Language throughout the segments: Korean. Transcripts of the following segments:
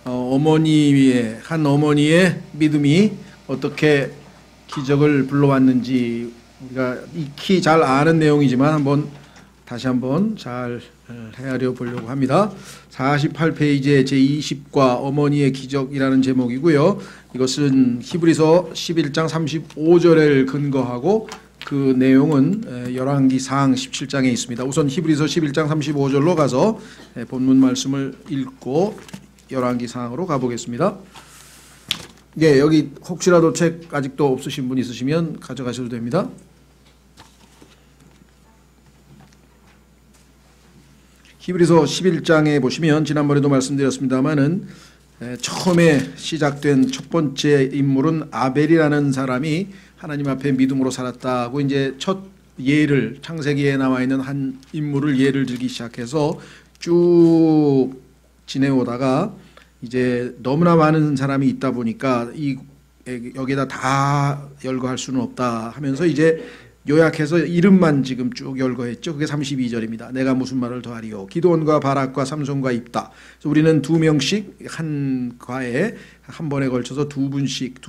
어머니의 한 어머니의 믿음이 어떻게 기적을 불러왔는지 우리가 익히 잘 아는 내용이지만 다시 한번 잘 헤아려 보려고 합니다. 48페이지의 제20과 어머니의 기적이라는 제목이고요. 이것은 히브리서 11장 35절을 근거하고 그 내용은 열왕기상 17장에 있습니다. 우선 히브리서 11장 35절로 가서 본문 말씀을 읽고 열왕기상으로 가보겠습니다. 예, 여기 혹시라도 책 아직도 없으신 분 있으시면 가져가셔도 됩니다. 히브리서 11장에 보시면 지난번에도 말씀드렸습니다마는 처음에 시작된 첫 번째 인물은 아벨이라는 사람이 하나님 앞에 믿음으로 살았다고 이제 첫 예를 창세기에 나와 있는 한 인물을 예를 들기 시작해서 쭉 지내오다가 이제 너무나 많은 사람이 있다 보니까 여기에다 다 열거할 수는 없다 하면서 이제 요약해서 이름만 지금 쭉 열거했죠. 그게 32절입니다. 내가 무슨 말을 더하리요. 기드온과 바락과 삼손과 입다. 그래서 우리는 두 명씩 한 과에 한 번에 걸쳐서 두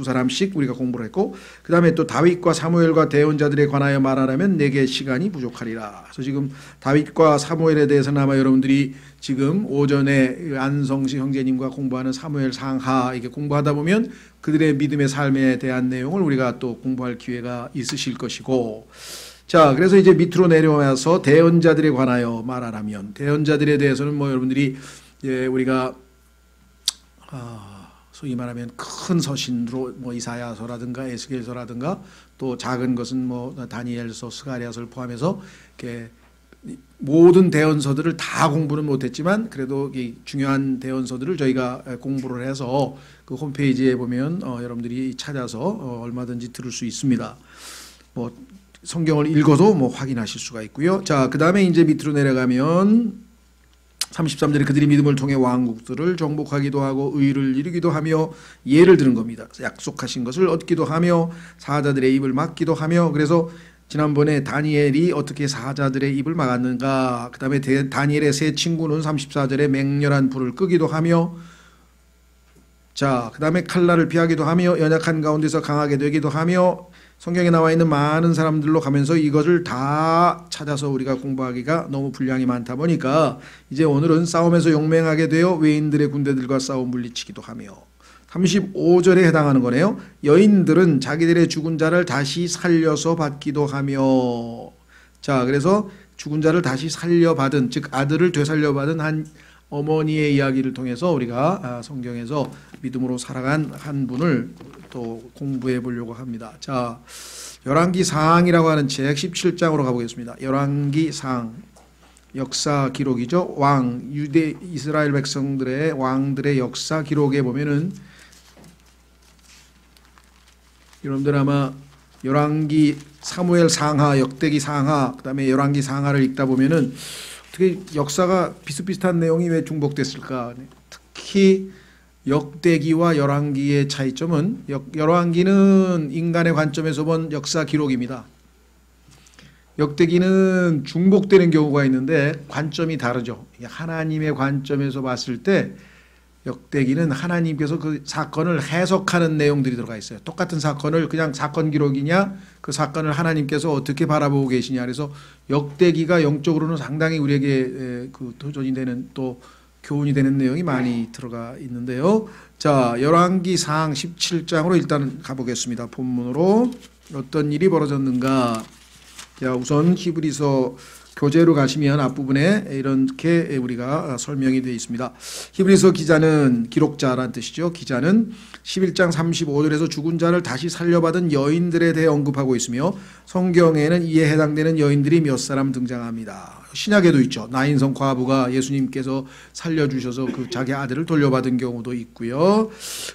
사람씩 우리가 공부를 했고, 그 다음에 또 다윗과 사무엘과 대언자들에 관하여 말하라면 내게 시간이 부족하리라. 그래서 지금 다윗과 사무엘에 대해서는 아마 여러분들이 지금 오전에 안성식 형제님과 공부하는 사무엘 상하 이게 공부하다 보면 그들의 믿음의 삶에 대한 내용을 우리가 또 공부할 기회가 있으실 것이고, 자, 그래서 이제 밑으로 내려와서 대언자들에 관하여 말하라면, 대언자들에 대해서는 뭐 여러분들이 우리가 소위 말하면 큰 서신으로 뭐 이사야서라든가 에스겔서라든가 또 작은 것은 뭐 다니엘서, 스가랴서를 포함해서 이렇게 모든 대언서들을 다 공부는 못했지만 그래도 이 중요한 대언서들을 저희가 공부를 해서 그 홈페이지에 보면 여러분들이 찾아서 얼마든지 들을 수 있습니다. 뭐 성경을 읽어도 뭐 확인하실 수가 있고요. 자, 그 다음에 이제 밑으로 내려가면 33절에 그들이 믿음을 통해 왕국들을 정복하기도 하고 의를 이루기도 하며 예를 드는 겁니다. 약속하신 것을 얻기도 하며 사자들의 입을 막기도 하며, 그래서 지난번에 다니엘이 어떻게 사자들의 입을 막았는가, 그 다음에 다니엘의 세 친구는 34절에 맹렬한 불을 끄기도 하며, 자, 그 다음에 칼날을 피하기도 하며 연약한 가운데서 강하게 되기도 하며, 성경에 나와 있는 많은 사람들로 가면서 이것을 다 찾아서 우리가 공부하기가 너무 분량이 많다 보니까 이제 오늘은 싸움에서 용맹하게 되어 외인들의 군대들과 싸워 물리치기도 하며, 35절에 해당하는 거네요. 여인들은 자기들의 죽은 자를 다시 살려서 받기도 하며, 자, 그래서 죽은 자를 다시 살려받은, 즉 아들을 되살려받은 한 어머니의 이야기를 통해서 우리가 성경에서 믿음으로 살아간 한 분을 또 공부해 보려고 합니다. 자, 열왕기상이라고 하는 책 17장으로 가보겠습니다. 열왕기상 역사 기록이죠. 유대 이스라엘 백성들의 왕들의 역사 기록에 보면은 여러분들 아마 열왕기 사무엘 상하, 역대기 상하, 그다음에 열왕기 상하를 읽다 보면은 어떻게 역사가 비슷비슷한 내용이 왜 중복됐을까? 특히 역대기와 열왕기의 차이점은 열왕기는 인간의 관점에서 본 역사 기록입니다. 역대기는 중복되는 경우가 있는데 관점이 다르죠. 하나님의 관점에서 봤을 때 역대기는 하나님께서 그 사건을 해석하는 내용들이 들어가 있어요. 똑같은 사건을 그냥 사건 기록이냐, 그 사건을 하나님께서 어떻게 바라보고 계시냐. 그래서 역대기가 영적으로는 상당히 우리에게 그 도전이 되는, 또 교훈이 되는 내용이 많이 들어가 있는데요. 자, 열왕기상 17장으로 일단 가보겠습니다. 본문으로 어떤 일이 벌어졌는가. 자, 우선 히브리서 교재로 가시면 앞부분에 이렇게 우리가 설명이 되어 있습니다. 히브리서 기자는 기록자라는 뜻이죠. 기자는 11장 35절에서 죽은 자를 다시 살려받은 여인들에 대해 언급하고 있으며 성경에는 이에 해당되는 여인들이 몇 사람 등장합니다. 신약에도 있죠. 나인성 과부가 예수님께서 살려주셔서 그 자기 아들을 돌려받은 경우도 있고요.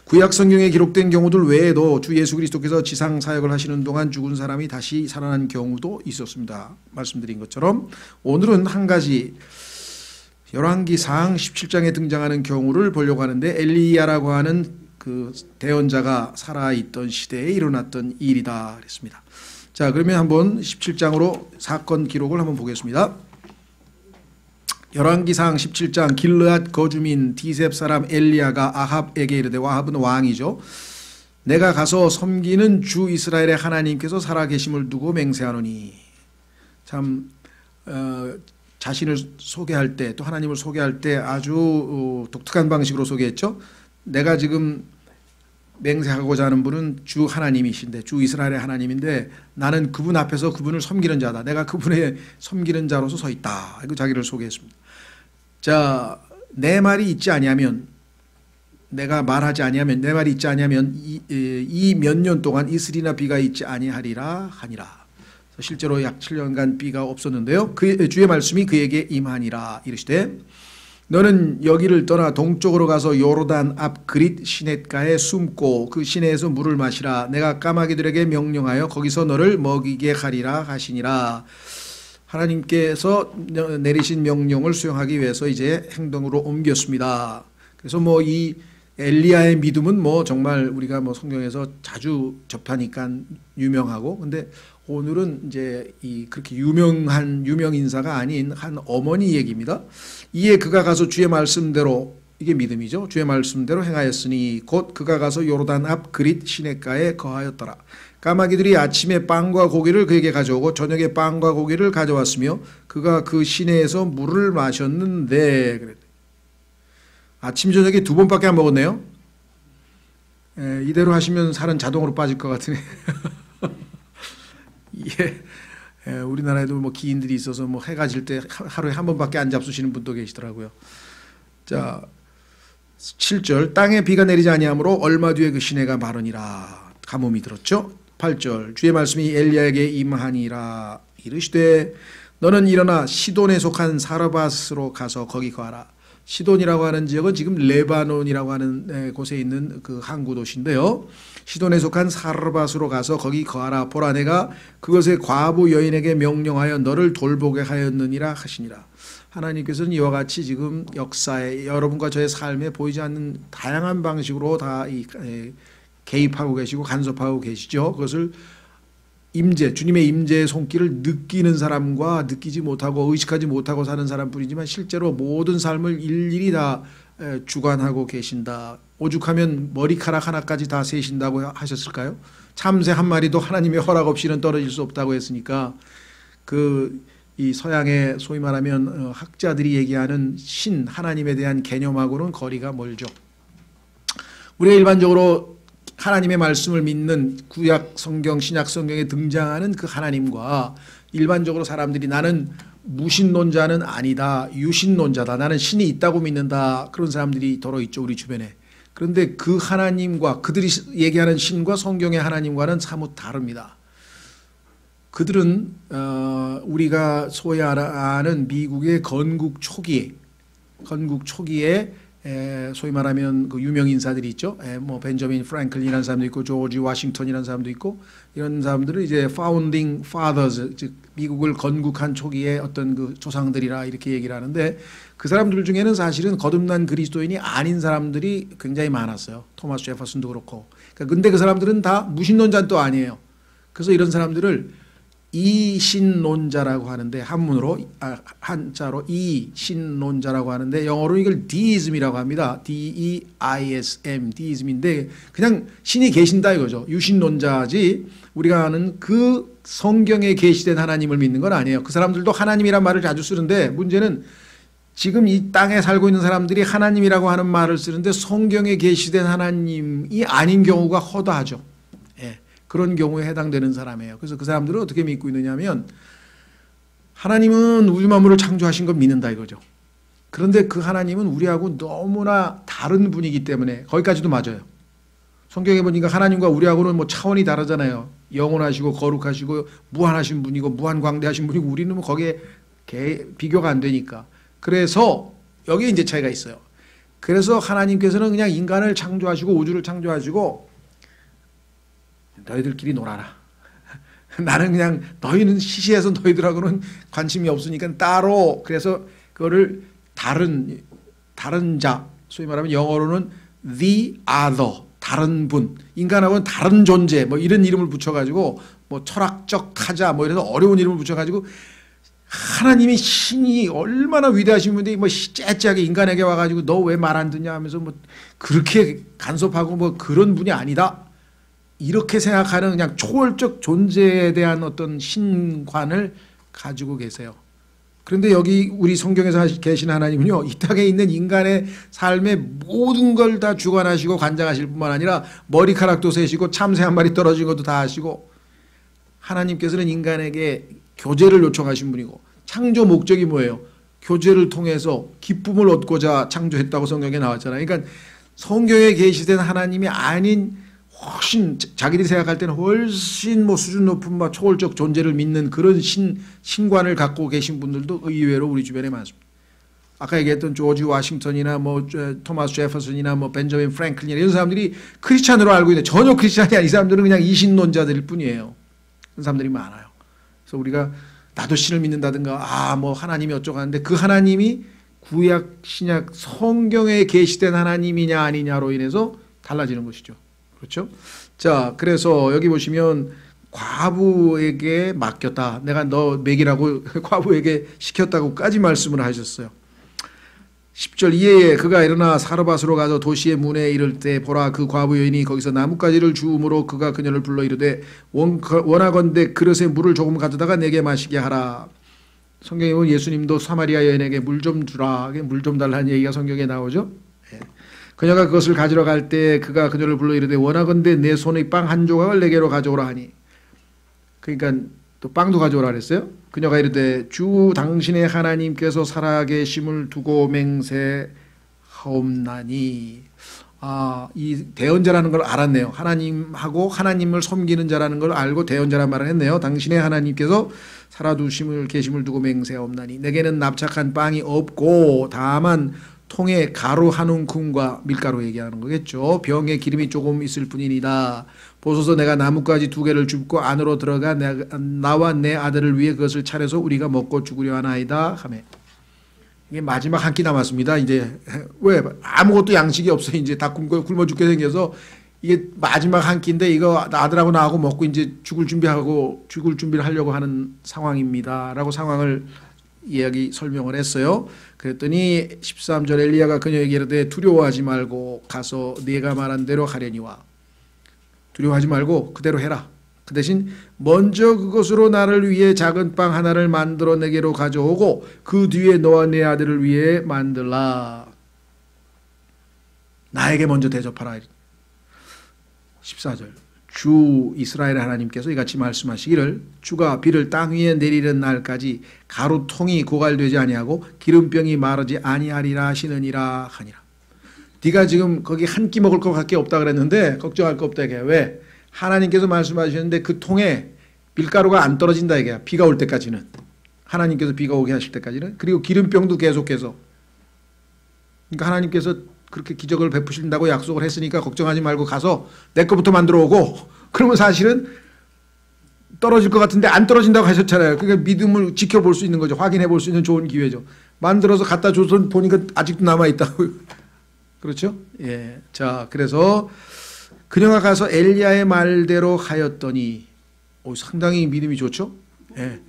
구약 성경에 기록된 경우들 외에도 주 예수 그리스도께서 지상 사역을 하시는 동안 죽은 사람이 다시 살아난 경우도 있었습니다. 말씀드린 것처럼 오늘은 한 가지 열왕기상 17장에 등장하는 경우를 보려고 하는데, 엘리야라고 하는 그 대언자가 살아있던 시대에 일어났던 일이다 그랬습니다. 자, 그러면 한번 17장으로 사건 기록을 한번 보겠습니다. 열왕기상 17장 길르앗 거주민 디셉 사람 엘리야가 아합에게 이르되, 아합은 왕이죠. 내가 가서 섬기는 주 이스라엘의 하나님께서 살아계심을 두고 맹세하노니. 참 자신을 소개할 때, 또 하나님을 소개할 때 아주 독특한 방식으로 소개했죠. 내가 지금 맹세하고자 하는 분은 주 하나님이신데, 주 이스라엘의 하나님인데, 나는 그분 앞에서 그분을 섬기는 자다. 내가 그분의 섬기는 자로서 서 있다. 이거 자기를 소개했습니다. 자, 내 말이 있지 아니하면, 내가 말하지 아니하면, 내 말이 있지 아니하면 이 몇 년 동안 이슬이나 비가 있지 아니하리라 하니라. 실제로 약 7년간 비가 없었는데요. 주의 말씀이 그에게 임하니라. 이르시되, 너는 여기를 떠나 동쪽으로 가서 요르단 앞 그릿 시냇가에 숨고 그 시내에서 물을 마시라. 내가 까마귀들에게 명령하여 거기서 너를 먹이게 하리라 하시니라. 하나님께서 내리신 명령을 수행하기 위해서 이제 행동으로 옮겼습니다. 그래서 뭐 이 엘리야의 믿음은 뭐 정말 우리가 뭐 성경에서 자주 접하니까 유명하고, 근데 오늘은 이제 그렇게 유명한 유명 인사가 아닌 한 어머니 얘기입니다. 이에 그가 가서 주의 말씀대로, 이게 믿음이죠. 주의 말씀대로 행하였으니 곧 그가 가서 요르단 앞 그릿 시냇가에 거하였더라. 까마귀들이 아침에 빵과 고기를 그에게 가져오고 저녁에 빵과 고기를 가져왔으며 그가 그 시내에서 물을 마셨는데. 그래. 아침 저녁에 두 번밖에 안 먹었네요. 이대로 하시면 살은 자동으로 빠질 것 같으네. 예, 우리나라에도 뭐 기인들이 있어서 뭐 해가 질 때 하루에 한 번밖에 안 잡수시는 분도 계시더라고요. 자, 7절 땅에 비가 내리지 아니하므로 얼마 뒤에 그 시내가 마르니라. 가뭄이 들었죠. 8절 주의 말씀이 엘리야에게 임하니라. 이르시되 너는 일어나 시돈에 속한 사르밧으로 가서 거기 거하라. 시돈이라고 하는 지역은 지금 레바논이라고 하는 곳에 있는 그 항구 도시인데요. 시돈에 속한 사르밧으로 가서 거기 거하라. 보라, 내가 그것의 과부 여인에게 명령하여 너를 돌보게 하였느니라 하시니라. 하나님께서는 이와 같이 지금 역사에, 여러분과 저의 삶에 보이지 않는 다양한 방식으로 다 개입하고 계시고 간섭하고 계시죠. 그것을 주님의 임재의 손길을 느끼는 사람과 느끼지 못하고 의식하지 못하고 사는 사람뿐이지만 실제로 모든 삶을 일일이 다 주관하고 계신다. 오죽하면 머리카락 하나까지 다 세신다고 하셨을까요? 참새 한 마리도 하나님의 허락 없이는 떨어질 수 없다고 했으니까 이 서양의 소위 말하면 학자들이 얘기하는 신, 하나님에 대한 개념하고는 거리가 멀죠. 우리가 일반적으로 하나님의 말씀을 믿는 구약 성경, 신약 성경에 등장하는 그 하나님과 일반적으로 사람들이 나는 무신론자는 아니다, 유신론자다, 나는 신이 있다고 믿는다, 그런 사람들이 더러 있죠, 우리 주변에. 그런데 그 하나님과 그들이 얘기하는 신과 성경의 하나님과는 사뭇 다릅니다. 그들은 우리가 소위 아는 미국의 건국 초기에 소위 말하면 그 유명 인사들이 있죠. 뭐 벤저민 프랭클린이라는 사람도 있고 조지 워싱턴이라는 사람도 있고, 이런 사람들은 이제 founding fathers, 즉 미국을 건국한 초기의 어떤 그 조상들이라 이렇게 얘기를 하는데, 그 사람들 중에는 사실은 거듭난 그리스도인이 아닌 사람들이 굉장히 많았어요. 토마스 제퍼슨도 그렇고. 근데 그 사람들은 다 무신론자는 또 아니에요. 그래서 이런 사람들을 이신론자라고 하는데, 한문으로 한자로 이신론자라고 하는데 영어로 이걸 deism이라고 합니다. D-E-I-S-M, deism인데 그냥 신이 계신다 이거죠. 유신론자지 우리가 아는 그 성경에 계시된 하나님을 믿는 건 아니에요. 그 사람들도 하나님이란 말을 자주 쓰는데, 문제는 지금 이 땅에 살고 있는 사람들이 하나님이라고 하는 말을 쓰는데 성경에 계시된 하나님이 아닌 경우가 허다하죠. 그런 경우에 해당되는 사람이에요. 그래서 그 사람들은 어떻게 믿고 있느냐 하면, 하나님은 우주 만물을 창조하신 걸 믿는다 이거죠. 그런데 그 하나님은 우리하고 너무나 다른 분이기 때문에, 거기까지도 맞아요. 성경에 보니까 하나님과 우리하고는 뭐 차원이 다르잖아요. 영원하시고 거룩하시고 무한하신 분이고 무한광대하신 분이고, 우리는 뭐 거기에 비교가 안 되니까. 그래서 여기에 이제 차이가 있어요. 그래서 하나님께서는 그냥 인간을 창조하시고 우주를 창조하시고 너희들끼리 놀아라. 나는 그냥 너희는 시시해서 너희들하고는 관심이 없으니까 따로, 그래서 그거를 다른 자, 소위 말하면 영어로는 the other, 다른 분, 인간하고는 다른 존재, 뭐 이런 이름을 붙여가지고 뭐 철학적 타자 뭐 이래서 어려운 이름을 붙여가지고 하나님이 신이 얼마나 위대하신 분인데 뭐 째째하게 인간에게 와가지고 너 왜 말 안 듣냐 하면서 뭐 그렇게 간섭하고 뭐 그런 분이 아니다. 이렇게 생각하는 그냥 초월적 존재에 대한 어떤 신관을 가지고 계세요. 그런데 여기 우리 성경에서 계신 하나님은요, 이 땅에 있는 인간의 삶의 모든 걸 다 주관하시고 관장하실 뿐만 아니라 머리카락도 세시고 참새 한 마리 떨어진 것도 다 하시고, 하나님께서는 인간에게 교제를 요청하신 분이고, 창조 목적이 뭐예요? 교제를 통해서 기쁨을 얻고자 창조했다고 성경에 나왔잖아요. 그러니까 성경에 계시된 하나님이 아닌 훨씬 자기들이 생각할 때는 훨씬 뭐 수준 높은 막 초월적 존재를 믿는 그런 신관을 갖고 계신 분들도 의외로 우리 주변에 많습니다. 아까 얘기했던 조지 워싱턴이나 뭐 토마스 제퍼슨이나 뭐 벤저민 프랭클린 이런 사람들이 크리스찬으로 알고 있는데 전혀 크리스찬이 아닌 이 사람들은 그냥 이신론자들일 뿐이에요. 그런 사람들이 많아요. 그래서 우리가 나도 신을 믿는다든가 뭐 하나님이 어쩌고 하는데 그 하나님이 구약 신약 성경에 계시된 하나님이냐 아니냐로 인해서 달라지는 것이죠. 그렇죠? 자, 그래서 여기 보시면 과부에게 맡겼다. 내가 너 먹이라고 과부에게 시켰다고까지 말씀을 하셨어요. 10절 이에 그가 일어나 사르밧으로 가서 도시의 문에 이를 때 보라 그 과부 여인이 거기서 나뭇가지를 주우므로 그가 그녀를 불러 이르되 원하건대 그릇에 물을 조금 가져다가 내게 마시게 하라. 성경에 보면 예수님도 사마리아 여인에게 물 좀 주라, 물 좀 달라는 얘기가 성경에 나오죠. 예. 그녀가 그것을 가지러 갈 때 그가 그녀를 불러 이르되 원하건대 내 손의 빵 한 조각을 내게로 가져오라 하니, 그러니까 또 빵도 가져오라 그랬어요. 그녀가 이르되 주 당신의 하나님께서 살아계심을 두고 맹세하옵나니. 이 대언자라는 걸 알았네요. 하나님하고 하나님을 섬기는 자라는 걸 알고 대언자란 말을 했네요. 당신의 하나님께서 살아두심을 계심을 두고 맹세하옵나니 내게는 납작한 빵이 없고 다만 통에 가루 한 움큼과 밀가루 얘기하는 거겠죠. 병에 기름이 조금 있을 뿐이니다. 보소서 내가 나뭇가지 2개를 줍고 안으로 들어가 나와 내 아들을 위해 그것을 차려서 우리가 먹고 죽으려 하나이다 하매. 이게 마지막 한 끼 남았습니다. 이제 왜 아무것도 양식이 없어. 이제 다 굶어 죽게 생겨서 이게 마지막 한 끼인데 이거 아들하고 나하고 먹고 이제 죽을 준비를 하려고 하는 상황입니다라고 상황을 설명을 했어요. 그랬더니 13절 엘리야가 그녀에게 이르되 두려워하지 말고 가서 네가 말한 대로 하려니와. 두려워하지 말고 그대로 해라. 그 대신 먼저 그것으로 나를 위해 작은 빵 하나를 만들어 내게로 가져오고 그 뒤에 너와 내 아들을 위해 만들라. 나에게 먼저 대접하라. 14절 주 이스라엘 하나님께서 이같이 말씀하시기를 주가 비를 땅 위에 내리는 날까지 가루통이 고갈되지 아니하고 기름병이 마르지 아니하리라 하시느니라 하니라. 네가 지금 거기 한 끼 먹을 것밖에 없다 그랬는데 걱정할 거 없다 이게. 왜? 하나님께서 말씀하셨는데 그 통에 밀가루가 안 떨어진다 이게. 비가 올 때까지는, 하나님께서 비가 오게 하실 때까지는. 그리고 기름병도 계속해서. 그러니까 하나님께서 그렇게 기적을 베푸신다고 약속을 했으니까 걱정하지 말고 가서 내 거부터 만들어 오고. 그러면 사실은 떨어질 것 같은데 안 떨어진다고 하셨잖아요. 그러니까 믿음을 지켜볼 수 있는 거죠. 확인해 볼 수 있는 좋은 기회죠. 만들어서 갖다 줘서 보니까 아직도 남아있다고. 그렇죠? 예. 자, 그래서 그녀가 가서 엘리야의 말대로 하였더니, 상당히 믿음이 좋죠? 예.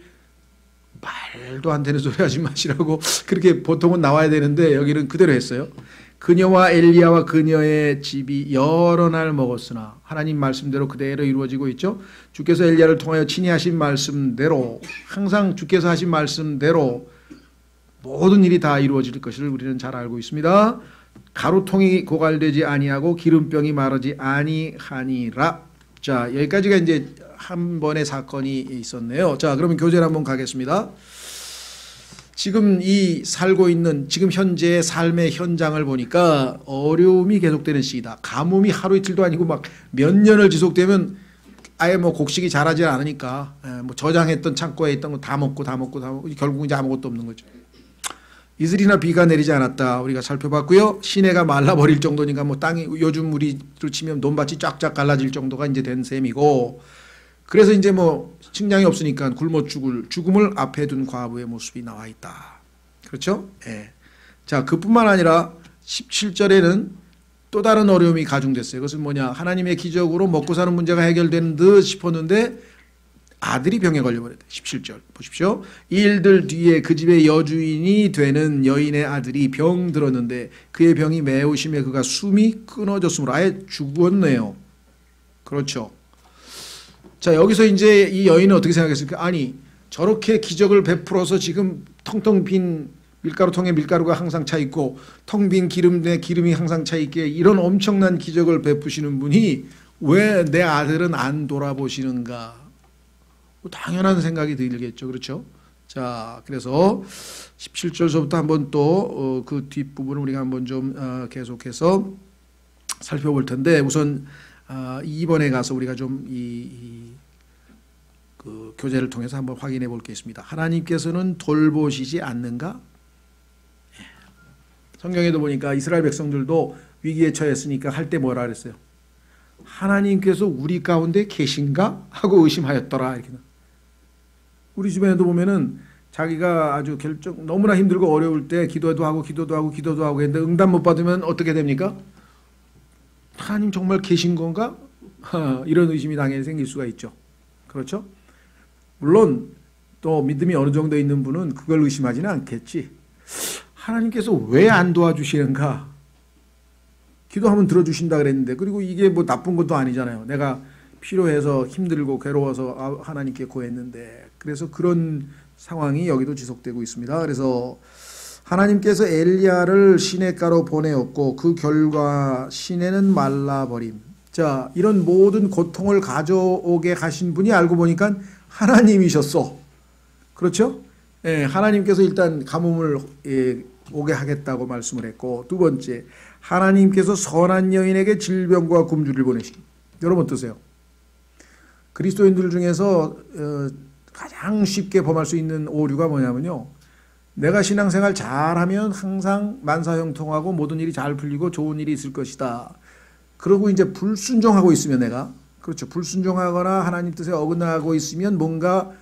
말도 안 되는 소리 하지 마시라고 그렇게 보통은 나와야 되는데 여기는 그대로 했어요. 그녀와 엘리야와 그녀의 집이 여러 날 먹었으나 하나님 말씀대로 그대로 이루어지고 있죠. 주께서 엘리야를 통하여 친히 하신 말씀대로, 항상 주께서 하신 말씀대로 모든 일이 다 이루어질 것을 우리는 잘 알고 있습니다. 가루통이 고갈되지 아니하고 기름병이 마르지 아니하니라. 자, 여기까지가 이제 한 번의 사건이 있었네요. 자, 그러면 교재를 한번 가겠습니다. 지금 살고 있는 지금 현재의 삶의 현장을 보니까 어려움이 계속되는 시기다. 가뭄이 하루 이틀도 아니고 막 몇 년을 지속되면 아예 뭐 곡식이 자라지 않으니까 뭐 저장했던 창고에 있던 거 다 먹고 결국 이제 아무것도 없는 거죠. 이슬이나 비가 내리지 않았다. 우리가 살펴봤고요. 시내가 말라버릴 정도니까 뭐 땅이 요즘 우리로 치면 논밭이 쫙쫙 갈라질 정도가 이제 된 셈이고, 그래서 이제 뭐 식량이 없으니까 굶어 죽음을 앞에 둔 과부의 모습이 나와 있다. 그렇죠? 예. 자, 그뿐만 아니라 17절에는 또 다른 어려움이 가중됐어요. 그것은 뭐냐? 하나님의 기적으로 먹고 사는 문제가 해결되는 듯 싶었는데 아들이 병에 걸려버렸대. 17절 보십시오. 이 일들 뒤에 그 집의 여주인이 되는 여인의 아들이 병 들었는데 그의 병이 매우 심해 그가 숨이 끊어졌으므로 아예 죽었네요. 그렇죠. 자, 여기서 이제 이 여인은 어떻게 생각했을까? 아니, 저렇게 기적을 베풀어서 지금 텅텅 빈 밀가루통에 밀가루가 항상 차 있고 텅 빈 기름에 기름이 항상 차 있게 이런 엄청난 기적을 베푸시는 분이 왜 내 아들은 안 돌아보시는가? 당연한 생각이 들겠죠. 그렇죠? 자, 그래서 17절서부터 한번 또 그 뒷부분을 우리가 한번 좀 계속해서 살펴볼 텐데 우선 2번에 가서 우리가 좀 그 교재를 통해서 한번 확인해 볼 게 있습니다. 하나님께서는 돌보시지 않는가? 성경에도 보니까 이스라엘 백성들도 위기에 처했으니까 할 때 뭐라 그랬어요? 하나님께서 우리 가운데 계신가? 하고 의심하였더라. 이렇게. 우리 주변에도 보면은 자기가 아주 너무나 힘들고 어려울 때 기도도 하고 했는데 응답 못 받으면 어떻게 됩니까? 하나님 정말 계신 건가? 이런 의심이 당연히 생길 수가 있죠. 그렇죠? 물론 또 믿음이 어느 정도 있는 분은 그걸 의심하지는 않겠지. 하나님께서 왜 안 도와주시는가? 기도하면 들어주신다 그랬는데 그리고 이게 뭐 나쁜 것도 아니잖아요. 내가 필요해서 힘들고 괴로워서 하나님께 구했는데 그래서 그런 상황이 여기도 지속되고 있습니다. 그래서 하나님께서 엘리야를 시냇가로 보내었고 그 결과 시내는 말라버림. 자, 이런 모든 고통을 가져오게 하신 분이 알고 보니까 하나님이셨어. 그렇죠? 예, 하나님께서 일단 가뭄을 오게 하겠다고 말씀을 했고 두 번째 하나님께서 선한 여인에게 질병과 굶주리를 보내시기. 여러분 어떠세요? 그리스도인들 중에서 가장 쉽게 범할 수 있는 오류가 뭐냐면요. 내가 신앙생활 잘하면 항상 만사형통하고 모든 일이 잘 풀리고 좋은 일이 있을 것이다. 그러고 이제 불순종하고 있으면 내가 그렇죠. 불순종하거나 하나님 뜻에 어긋나고 있으면 뭔가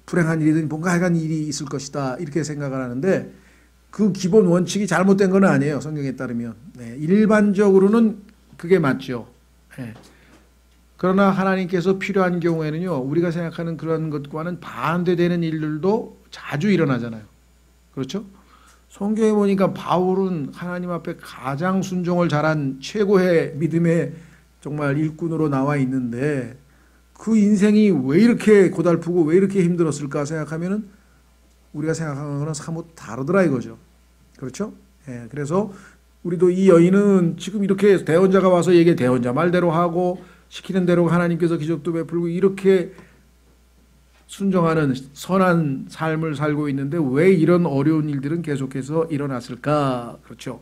불행한 일이든 뭔가 하여간 일이 있을 것이다. 이렇게 생각을 하는데 그 기본 원칙이 잘못된 건 아니에요. 성경에 따르면. 네, 일반적으로는 그게 맞죠. 네. 그러나 하나님께서 필요한 경우에는요. 우리가 생각하는 그런 것과는 반대되는 일들도 자주 일어나잖아요. 그렇죠? 성경에 보니까 바울은 하나님 앞에 가장 순종을 잘한 최고의 믿음의 정말 일꾼으로 나와 있는데 그 인생이 왜 이렇게 고달프고 왜 이렇게 힘들었을까 생각하면은 우리가 생각하는 거는 사뭇 다르더라 이거죠. 그렇죠? 예, 그래서 우리도 이 여인은 지금 이렇게 대언자가 와서 얘기 대언자 말대로 하고 시키는 대로 하나님께서 기적도 베풀고 이렇게 순종하는 선한 삶을 살고 있는데 왜 이런 어려운 일들은 계속해서 일어났을까? 그렇죠.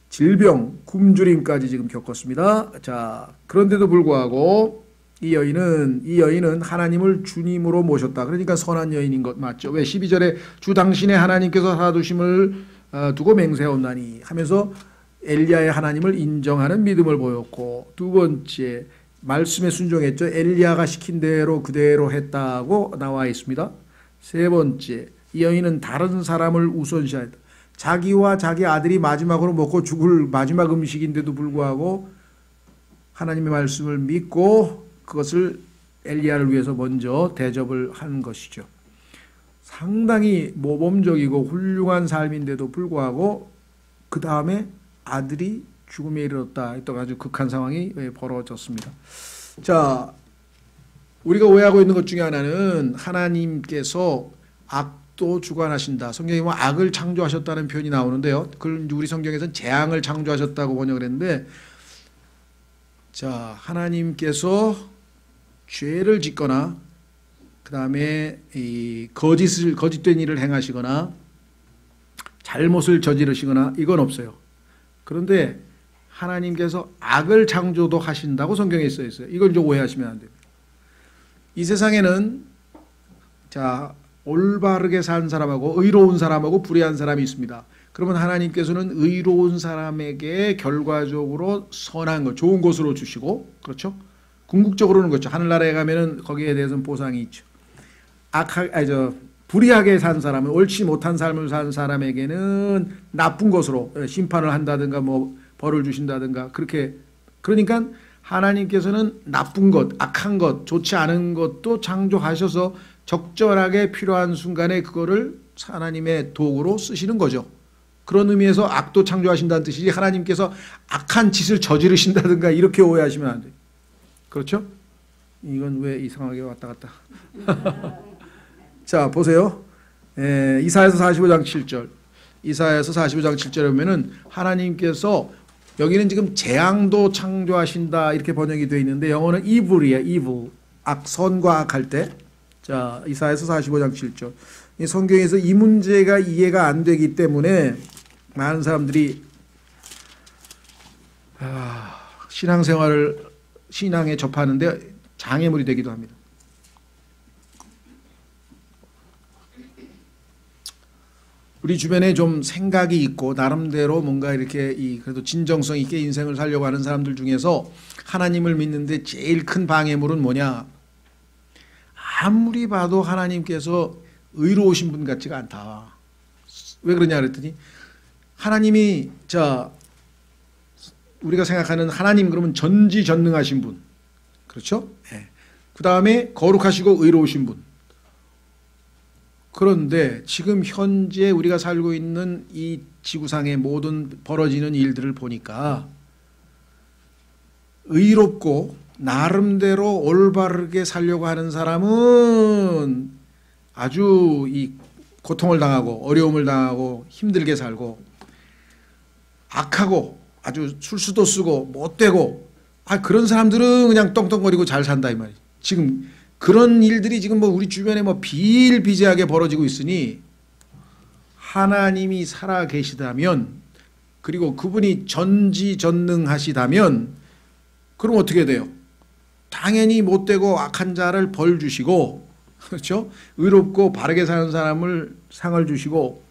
질병, 굶주림까지 지금 겪었습니다. 자, 그런데도 불구하고 이 여인은 하나님을 주님으로 모셨다. 그러니까 선한 여인인 것 맞죠? 왜 12절에 주 당신의 하나님께서 살아두심을 두고 맹세하옵나니 하면서 엘리야의 하나님을 인정하는 믿음을 보였고 두 번째 말씀에 순종했죠. 엘리야가 시킨 대로 그대로 했다고 나와 있습니다. 세 번째 이 여인은 다른 사람을 우선시했다. 자기와 자기 아들이 마지막으로 먹고 죽을 마지막 음식인데도 불구하고 하나님의 말씀을 믿고 그것을 엘리야를 위해서 먼저 대접을 한 것이죠. 상당히 모범적이고 훌륭한 삶인데도 불구하고 그 다음에 아들이 죽음에 이르렀다. 또 아주 극한 상황이 벌어졌습니다. 자, 우리가 오해하고 있는 것 중에 하나는 하나님께서 악도 주관하신다. 성경에 보면 악을 창조하셨다는 표현이 나오는데요. 그걸 우리 성경에서는 재앙을 창조하셨다고 번역을 했는데 자, 하나님께서 죄를 짓거나 그 다음에 이 거짓된 일을 행하시거나 잘못을 저지르시거나 이건 없어요. 그런데 하나님께서 악을 창조도 하신다고 성경에 써 있어요. 이걸 좀 오해하시면 안 됩니다. 이 세상에는 자 올바르게 산 사람하고 의로운 사람하고 불의한 사람이 있습니다. 그러면 하나님께서는 의로운 사람에게 결과적으로 선한 것, 좋은 것으로 주시고 그렇죠? 궁극적으로는 그렇죠. 하늘나라에 가면은 거기에 대해서는 보상이 있죠. 불의하게 산 사람은 옳지 못한 삶을 산 사람에게는 나쁜 것으로 심판을 한다든가 뭐 벌을 주신다든가 그렇게 그러니까 하나님께서는 나쁜 것, 악한 것, 좋지 않은 것도 창조하셔서 적절하게 필요한 순간에 그거를 하나님의 도구로 쓰시는 거죠. 그런 의미에서 악도 창조하신다는 뜻이지 하나님께서 악한 짓을 저지르신다든가 이렇게 오해하시면 안 돼요. 그렇죠? 이건 왜 이상하게 왔다 갔다. 자, 보세요. 이사야서 45장 7절. 이사야서 45장 7절에 보면은 하나님께서 여기는 지금 재앙도 창조하신다 이렇게 번역이 되어 있는데 영어는 evil이에요. evil. 선과 악할 때. 자, 이사야서 45장 7절. 이 성경에서 이 문제가 이해가 안 되기 때문에 많은 사람들이 신앙에 접하는데 장애물이 되기도 합니다. 우리 주변에 좀 생각이 있고 나름대로 뭔가 이렇게 그래도 진정성 있게 인생을 살려고 하는 사람들 중에서 하나님을 믿는데 제일 큰 방해물은 뭐냐? 아무리 봐도 하나님께서 의로우신 분 같지가 않다. 왜 그러냐 그랬더니 하나님이 우리가 생각하는 하나님 그러면 전지전능하신 분. 그렇죠? 네. 그 다음에 거룩하시고 의로우신 분. 그런데 지금 현재 우리가 살고 있는 이 지구상의 모든 벌어지는 일들을 보니까 의롭고 나름대로 올바르게 살려고 하는 사람은 아주 이 고통을 당하고 어려움을 당하고 힘들게 살고 악하고 아주 술수도 쓰고 못되고 그런 사람들은 그냥 떵떵거리고 잘 산다 이 말이에요. 지금 그런 일들이 지금 우리 주변에 비일비재하게 벌어지고 있으니 하나님이 살아 계시다면 그리고 그분이 전지전능하시다면 그럼 어떻게 돼요? 당연히 못되고 악한 자를 벌 주시고 그렇죠? 의롭고 바르게 사는 사람을 상을 주시고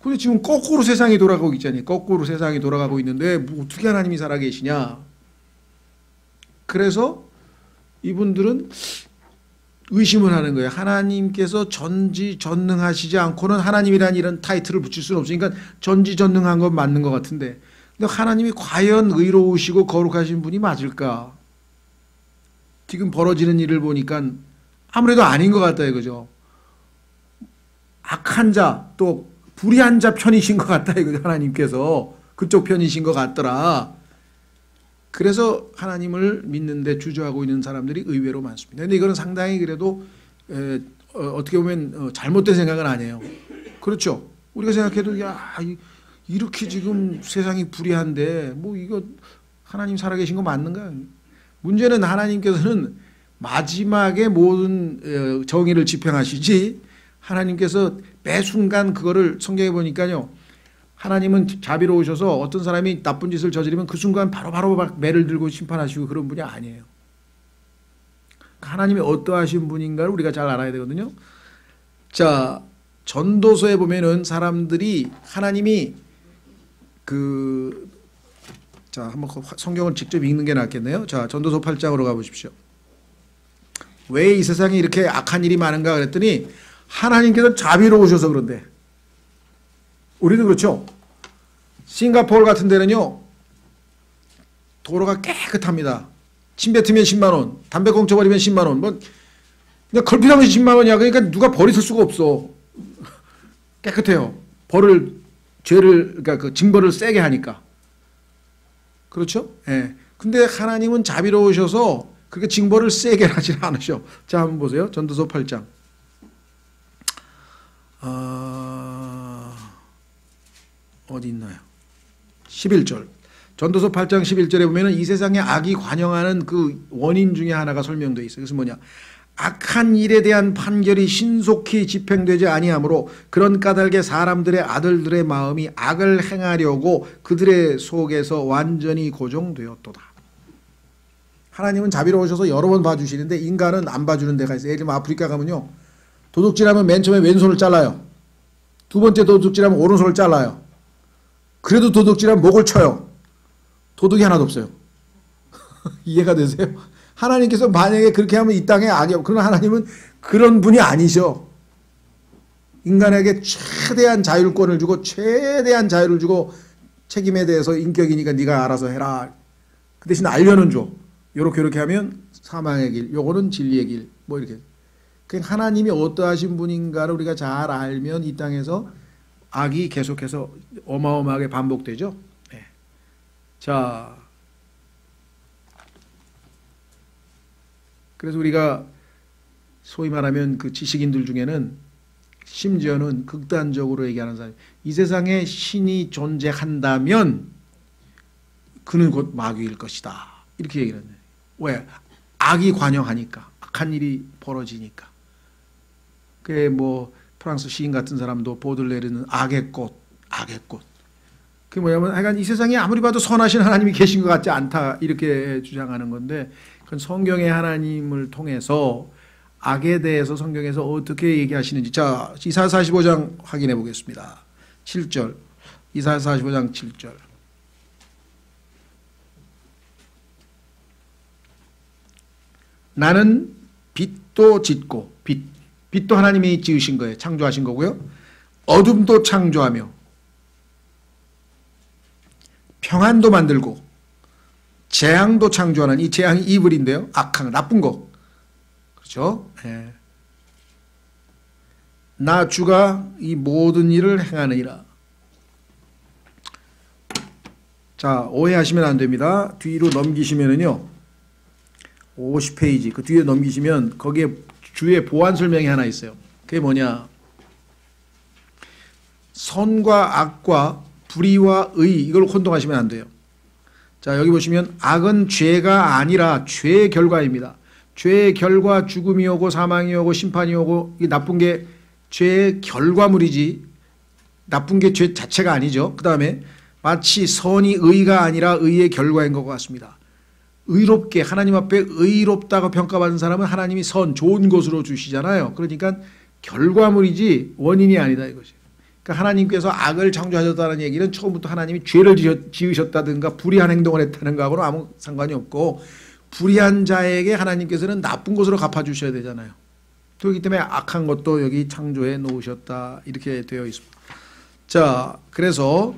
근데 지금 거꾸로 세상이 돌아가고 있잖아요. 거꾸로 세상이 돌아가고 있는데 어떻게 하나님이 살아 계시냐? 그래서 이분들은 의심을 하는 거예요. 하나님께서 전지전능하시지 않고는 하나님이라는 이런 타이틀을 붙일 수는 없으니까 전지전능한 건 맞는 것 같은데 근데 하나님이 과연 의로우시고 거룩하신 분이 맞을까? 지금 벌어지는 일을 보니까 아무래도 아닌 것 같다 이거죠. 악한 자 또 불의한 자 편이신 것 같다 이거죠. 하나님께서 그쪽 편이신 것 같더라. 그래서 하나님을 믿는데 주저하고 있는 사람들이 의외로 많습니다. 그런데 이거는 상당히 그래도 어떻게 보면 잘못된 생각은 아니에요. 그렇죠. 우리가 생각해도 이렇게 지금 세상이 불의한데 이거 하나님 살아계신 거 맞는가? 문제는 하나님께서는 마지막에 모든 정의를 집행하시지 하나님께서 매 순간 그거를 성경에 보니까요. 하나님은 자비로우셔서 어떤 사람이 나쁜 짓을 저지르면 그 순간 바로바로 매를 들고 심판하시고 그런 분이 아니에요. 하나님이 어떠하신 분인가를 우리가 잘 알아야 되거든요. 자, 전도서에 보면은 사람들이 하나님이 한번 성경을 직접 읽는 게 낫겠네요. 자, 전도서 8장으로 가보십시오. 왜 이 세상에 이렇게 악한 일이 많은가 그랬더니 하나님께서 자비로우셔서 그런데 우리도 그렇죠. 싱가포르 같은 데는요. 도로가 깨끗합니다. 침 뱉으면 10만 원, 담배 꽁초 버리면 10만 원. 그냥 걸핏하면 10만 원이야. 그러니까 누가 버릴 수가 없어. 깨끗해요. 그러니까 그 징벌을 세게 하니까. 그렇죠? 예. 근데 하나님은 자비로우셔서 그렇게 징벌을 세게 하지 않으셔. 자, 한번 보세요. 전도서 8장. 어디 있나요? 11절. 전도서 8장 11절에 보면은 이 세상에 악이 관영하는 그 원인 중에 하나가 설명되어 있어요. 그래서 뭐냐? 악한 일에 대한 판결이 신속히 집행되지 아니하므로 그런 까닭에 사람들의 아들들의 마음이 악을 행하려고 그들의 속에서 완전히 고정되었도다. 하나님은 자비로우셔서 여러 번 봐주시는데 인간은 안 봐주는 데가 있어요. 예를 들면 아프리카 가면요. 도둑질하면 맨 처음에 왼손을 잘라요. 두 번째 도둑질하면 오른손을 잘라요. 그래도 도둑질하면 목을 쳐요. 도둑이 하나도 없어요. 이해가 되세요? 하나님께서 만약에 그렇게 하면 이 땅에 악이 없고 그러나 하나님은 그런 분이 아니셔. 인간에게 최대한 자율권을 주고 최대한 자유를 주고 책임에 대해서 인격이니까 네가 알아서 해라. 그 대신 알려는 줘. 요렇게 하면 사망의 길, 요거는 진리의 길, 뭐 이렇게. 그냥 하나님이 어떠하신 분인가를 우리가 잘 알면 이 땅에서 악이 계속해서 어마어마하게 반복되죠. 네. 자, 그래서 우리가 소위 말하면 그 지식인들 중에는 심지어는 극단적으로 얘기하는 사람이 이 세상에 신이 존재한다면 그는 곧 마귀일 것이다. 이렇게 얘기를 해요. 왜? 악이 관영하니까. 악한 일이 벌어지니까. 그게 뭐 프랑스 시인 같은 사람도 보들레르는 악의 꽃, 악의 꽃. 그게 뭐냐면 하여간 이 세상에 아무리 봐도 선하신 하나님이 계신 것 같지 않다. 이렇게 주장하는 건데 그건 성경의 하나님을 통해서 악에 대해서 성경에서 어떻게 얘기하시는지. 자, 이사야 45장 확인해 보겠습니다. 7절. 이사야 45장 7절. 나는 빛도 짓고, 빛도 하나님이 지으신 거예요. 창조하신 거고요. 어둠도 창조하며 평안도 만들고 재앙도 창조하는, 이 재앙이 이블인데요. 악한, 나쁜 거. 그렇죠? 예. 나 주가 이 모든 일을 행하느니라. 자, 오해하시면 안 됩니다. 뒤로 넘기시면은요. 50페이지 그 뒤에 넘기시면 거기에 주의 보완 설명이 하나 있어요. 그게 뭐냐? 선과 악과 불의와 의, 이걸 혼동하시면 안 돼요. 자, 여기 보시면 악은 죄가 아니라 죄의 결과입니다. 죄의 결과, 죽음이 오고 사망이 오고 심판이 오고, 이 나쁜 게 죄의 결과물이지 나쁜 게 죄 자체가 아니죠. 그 다음에 마치 선이 의가 아니라 의의 결과인 것 같습니다. 의롭게 하나님 앞에 의롭다고 평가받은 사람은 하나님이 선, 좋은 것으로 주시잖아요. 그러니까 결과물이지 원인이 아니다 이것이. 그러니까 하나님께서 악을 창조하셨다는 얘기는 처음부터 하나님이 죄를 지으셨다든가 불의한 행동을 했다는 거하고는 아무 상관이 없고, 불의한 자에게 하나님께서는 나쁜 것으로 갚아주셔야 되잖아요. 그렇기 때문에 악한 것도 여기 창조해 놓으셨다 이렇게 되어 있습니다. 자, 그래서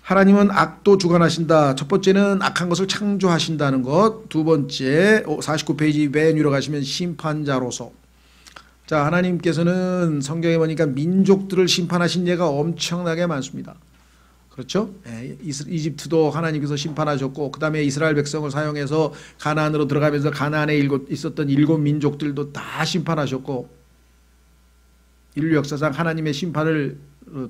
하나님은 악도 주관하신다. 첫 번째는 악한 것을 창조하신다는 것. 두 번째 49페이지 맨 위로 가시면 심판자로서. 자, 하나님께서는 성경에 보니까 민족들을 심판하신 예가 엄청나게 많습니다. 그렇죠? 예, 이집트도 하나님께서 심판하셨고, 그 다음에 이스라엘 백성을 사용해서 가나안으로 들어가면서 가나안에 있었던 7민족들도 다 심판하셨고, 인류 역사상 하나님의 심판을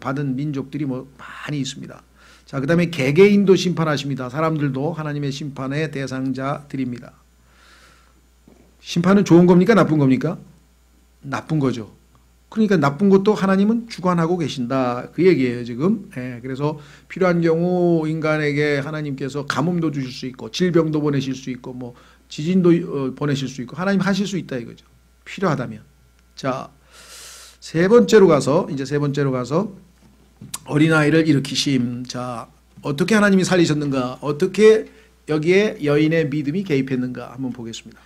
받은 민족들이 뭐 많이 있습니다. 자, 그 다음에 개개인도 심판하십니다. 사람들도 하나님의 심판의 대상자들입니다. 심판은 좋은 겁니까? 나쁜 겁니까? 나쁜 거죠. 그러니까 나쁜 것도 하나님은 주관하고 계신다. 그 얘기예요, 지금. 예, 그래서 필요한 경우 인간에게 하나님께서 가뭄도 주실 수 있고, 질병도 보내실 수 있고, 뭐, 지진도 보내실 수 있고, 하나님 하실 수 있다 이거죠. 필요하다면. 자, 세 번째로 가서 어린아이를 일으키심. 자, 어떻게 하나님이 살리셨는가? 어떻게 여기에 여인의 믿음이 개입했는가? 한번 보겠습니다.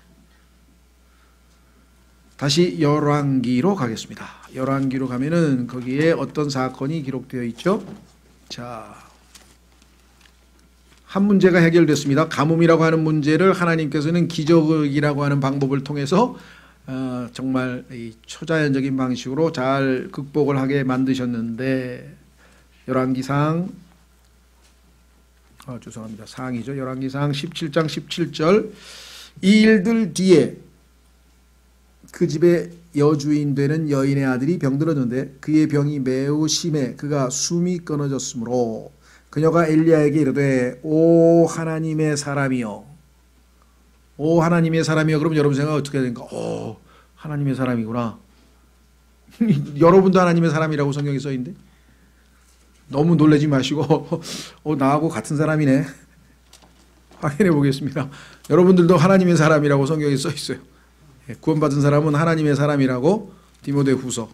다시 열왕기로 가겠습니다. 열왕기로 가면은 거기에 어떤 사건이 기록되어 있죠? 자, 한 문제가 해결됐습니다. 가뭄이라고 하는 문제를 하나님께서는 기적이라고 하는 방법을 통해서 정말 이 초자연적인 방식으로 잘 극복을 하게 만드셨는데, 열왕기상 죄송합니다. 상이죠. 열왕기상 17장 17절. 이 일들 뒤에 그 집의 여주인 되는 여인의 아들이 병들었는데 그의 병이 매우 심해 그가 숨이 끊어졌으므로 그녀가 엘리야에게 이르되 오 하나님의 사람이여. 오 하나님의 사람이여. 그럼 여러분 생각 어떻게 되는가? 오 하나님의 사람이구나. 여러분도 하나님의 사람이라고 성경에 써있는데 너무 놀라지 마시고 나하고 같은 사람이네. 확인해 보겠습니다. 여러분들도 하나님의 사람이라고 성경에 써있어요. 구원받은 사람은 하나님의 사람이라고 디모데후서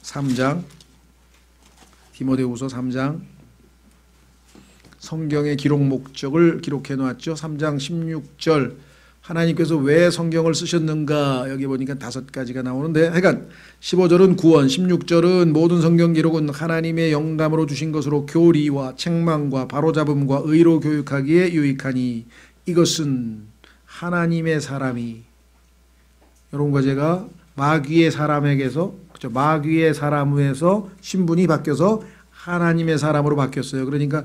3장 디모데후서 3장 성경의 기록 목적을 기록해 놓았죠. 3장 16절 하나님께서 왜 성경을 쓰셨는가 여기 보니까 5가지가 나오는데 하여간 15절은 구원, 16절은 모든 성경 기록은 하나님의 영감으로 주신 것으로 교리와 책망과 바로잡음과 의로 교육하기에 유익하니 이것은 하나님의 사람이 여러분과 제가 마귀의 사람에게서 그렇죠? 마귀의 사람에서 신분이 바뀌어서 하나님의 사람으로 바뀌었어요. 그러니까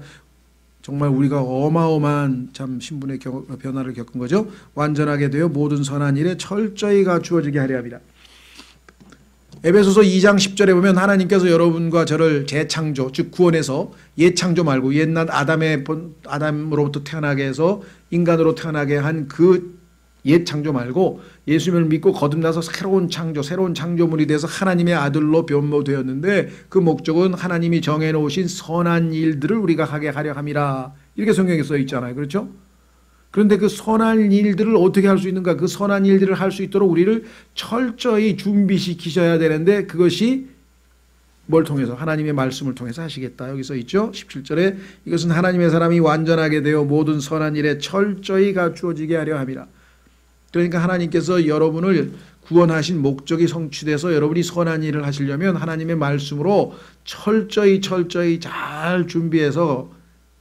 정말 우리가 어마어마한 참 신분의 변화를 겪은 거죠. 완전하게 되어 모든 선한 일에 철저히 갖추어지게 하려 함이라. 에베소서 2장 10절에 보면 하나님께서 여러분과 저를 재창조, 즉 구원해서 옛 창조 말고 옛날 아담으로부터 태어나게 해서 인간으로 태어나게 한 그 옛 창조 말고 예수님을 믿고 거듭나서 새로운 창조, 새로운 창조물이 돼서 하나님의 아들로 변모되었는데 그 목적은 하나님이 정해놓으신 선한 일들을 우리가 하게 하려 함이라. 이렇게 성경에 써 있잖아요. 그렇죠? 그런데 그 선한 일들을 어떻게 할 수 있는가? 그 선한 일들을 할 수 있도록 우리를 철저히 준비시키셔야 되는데 그것이 뭘 통해서? 하나님의 말씀을 통해서 하시겠다. 여기 써 있죠. 17절에 이것은 하나님의 사람이 완전하게 되어 모든 선한 일에 철저히 갖추어지게 하려 함이라. 그러니까 하나님께서 여러분을 구원하신 목적이 성취돼서 여러분이 선한 일을 하시려면 하나님의 말씀으로 철저히 잘 준비해서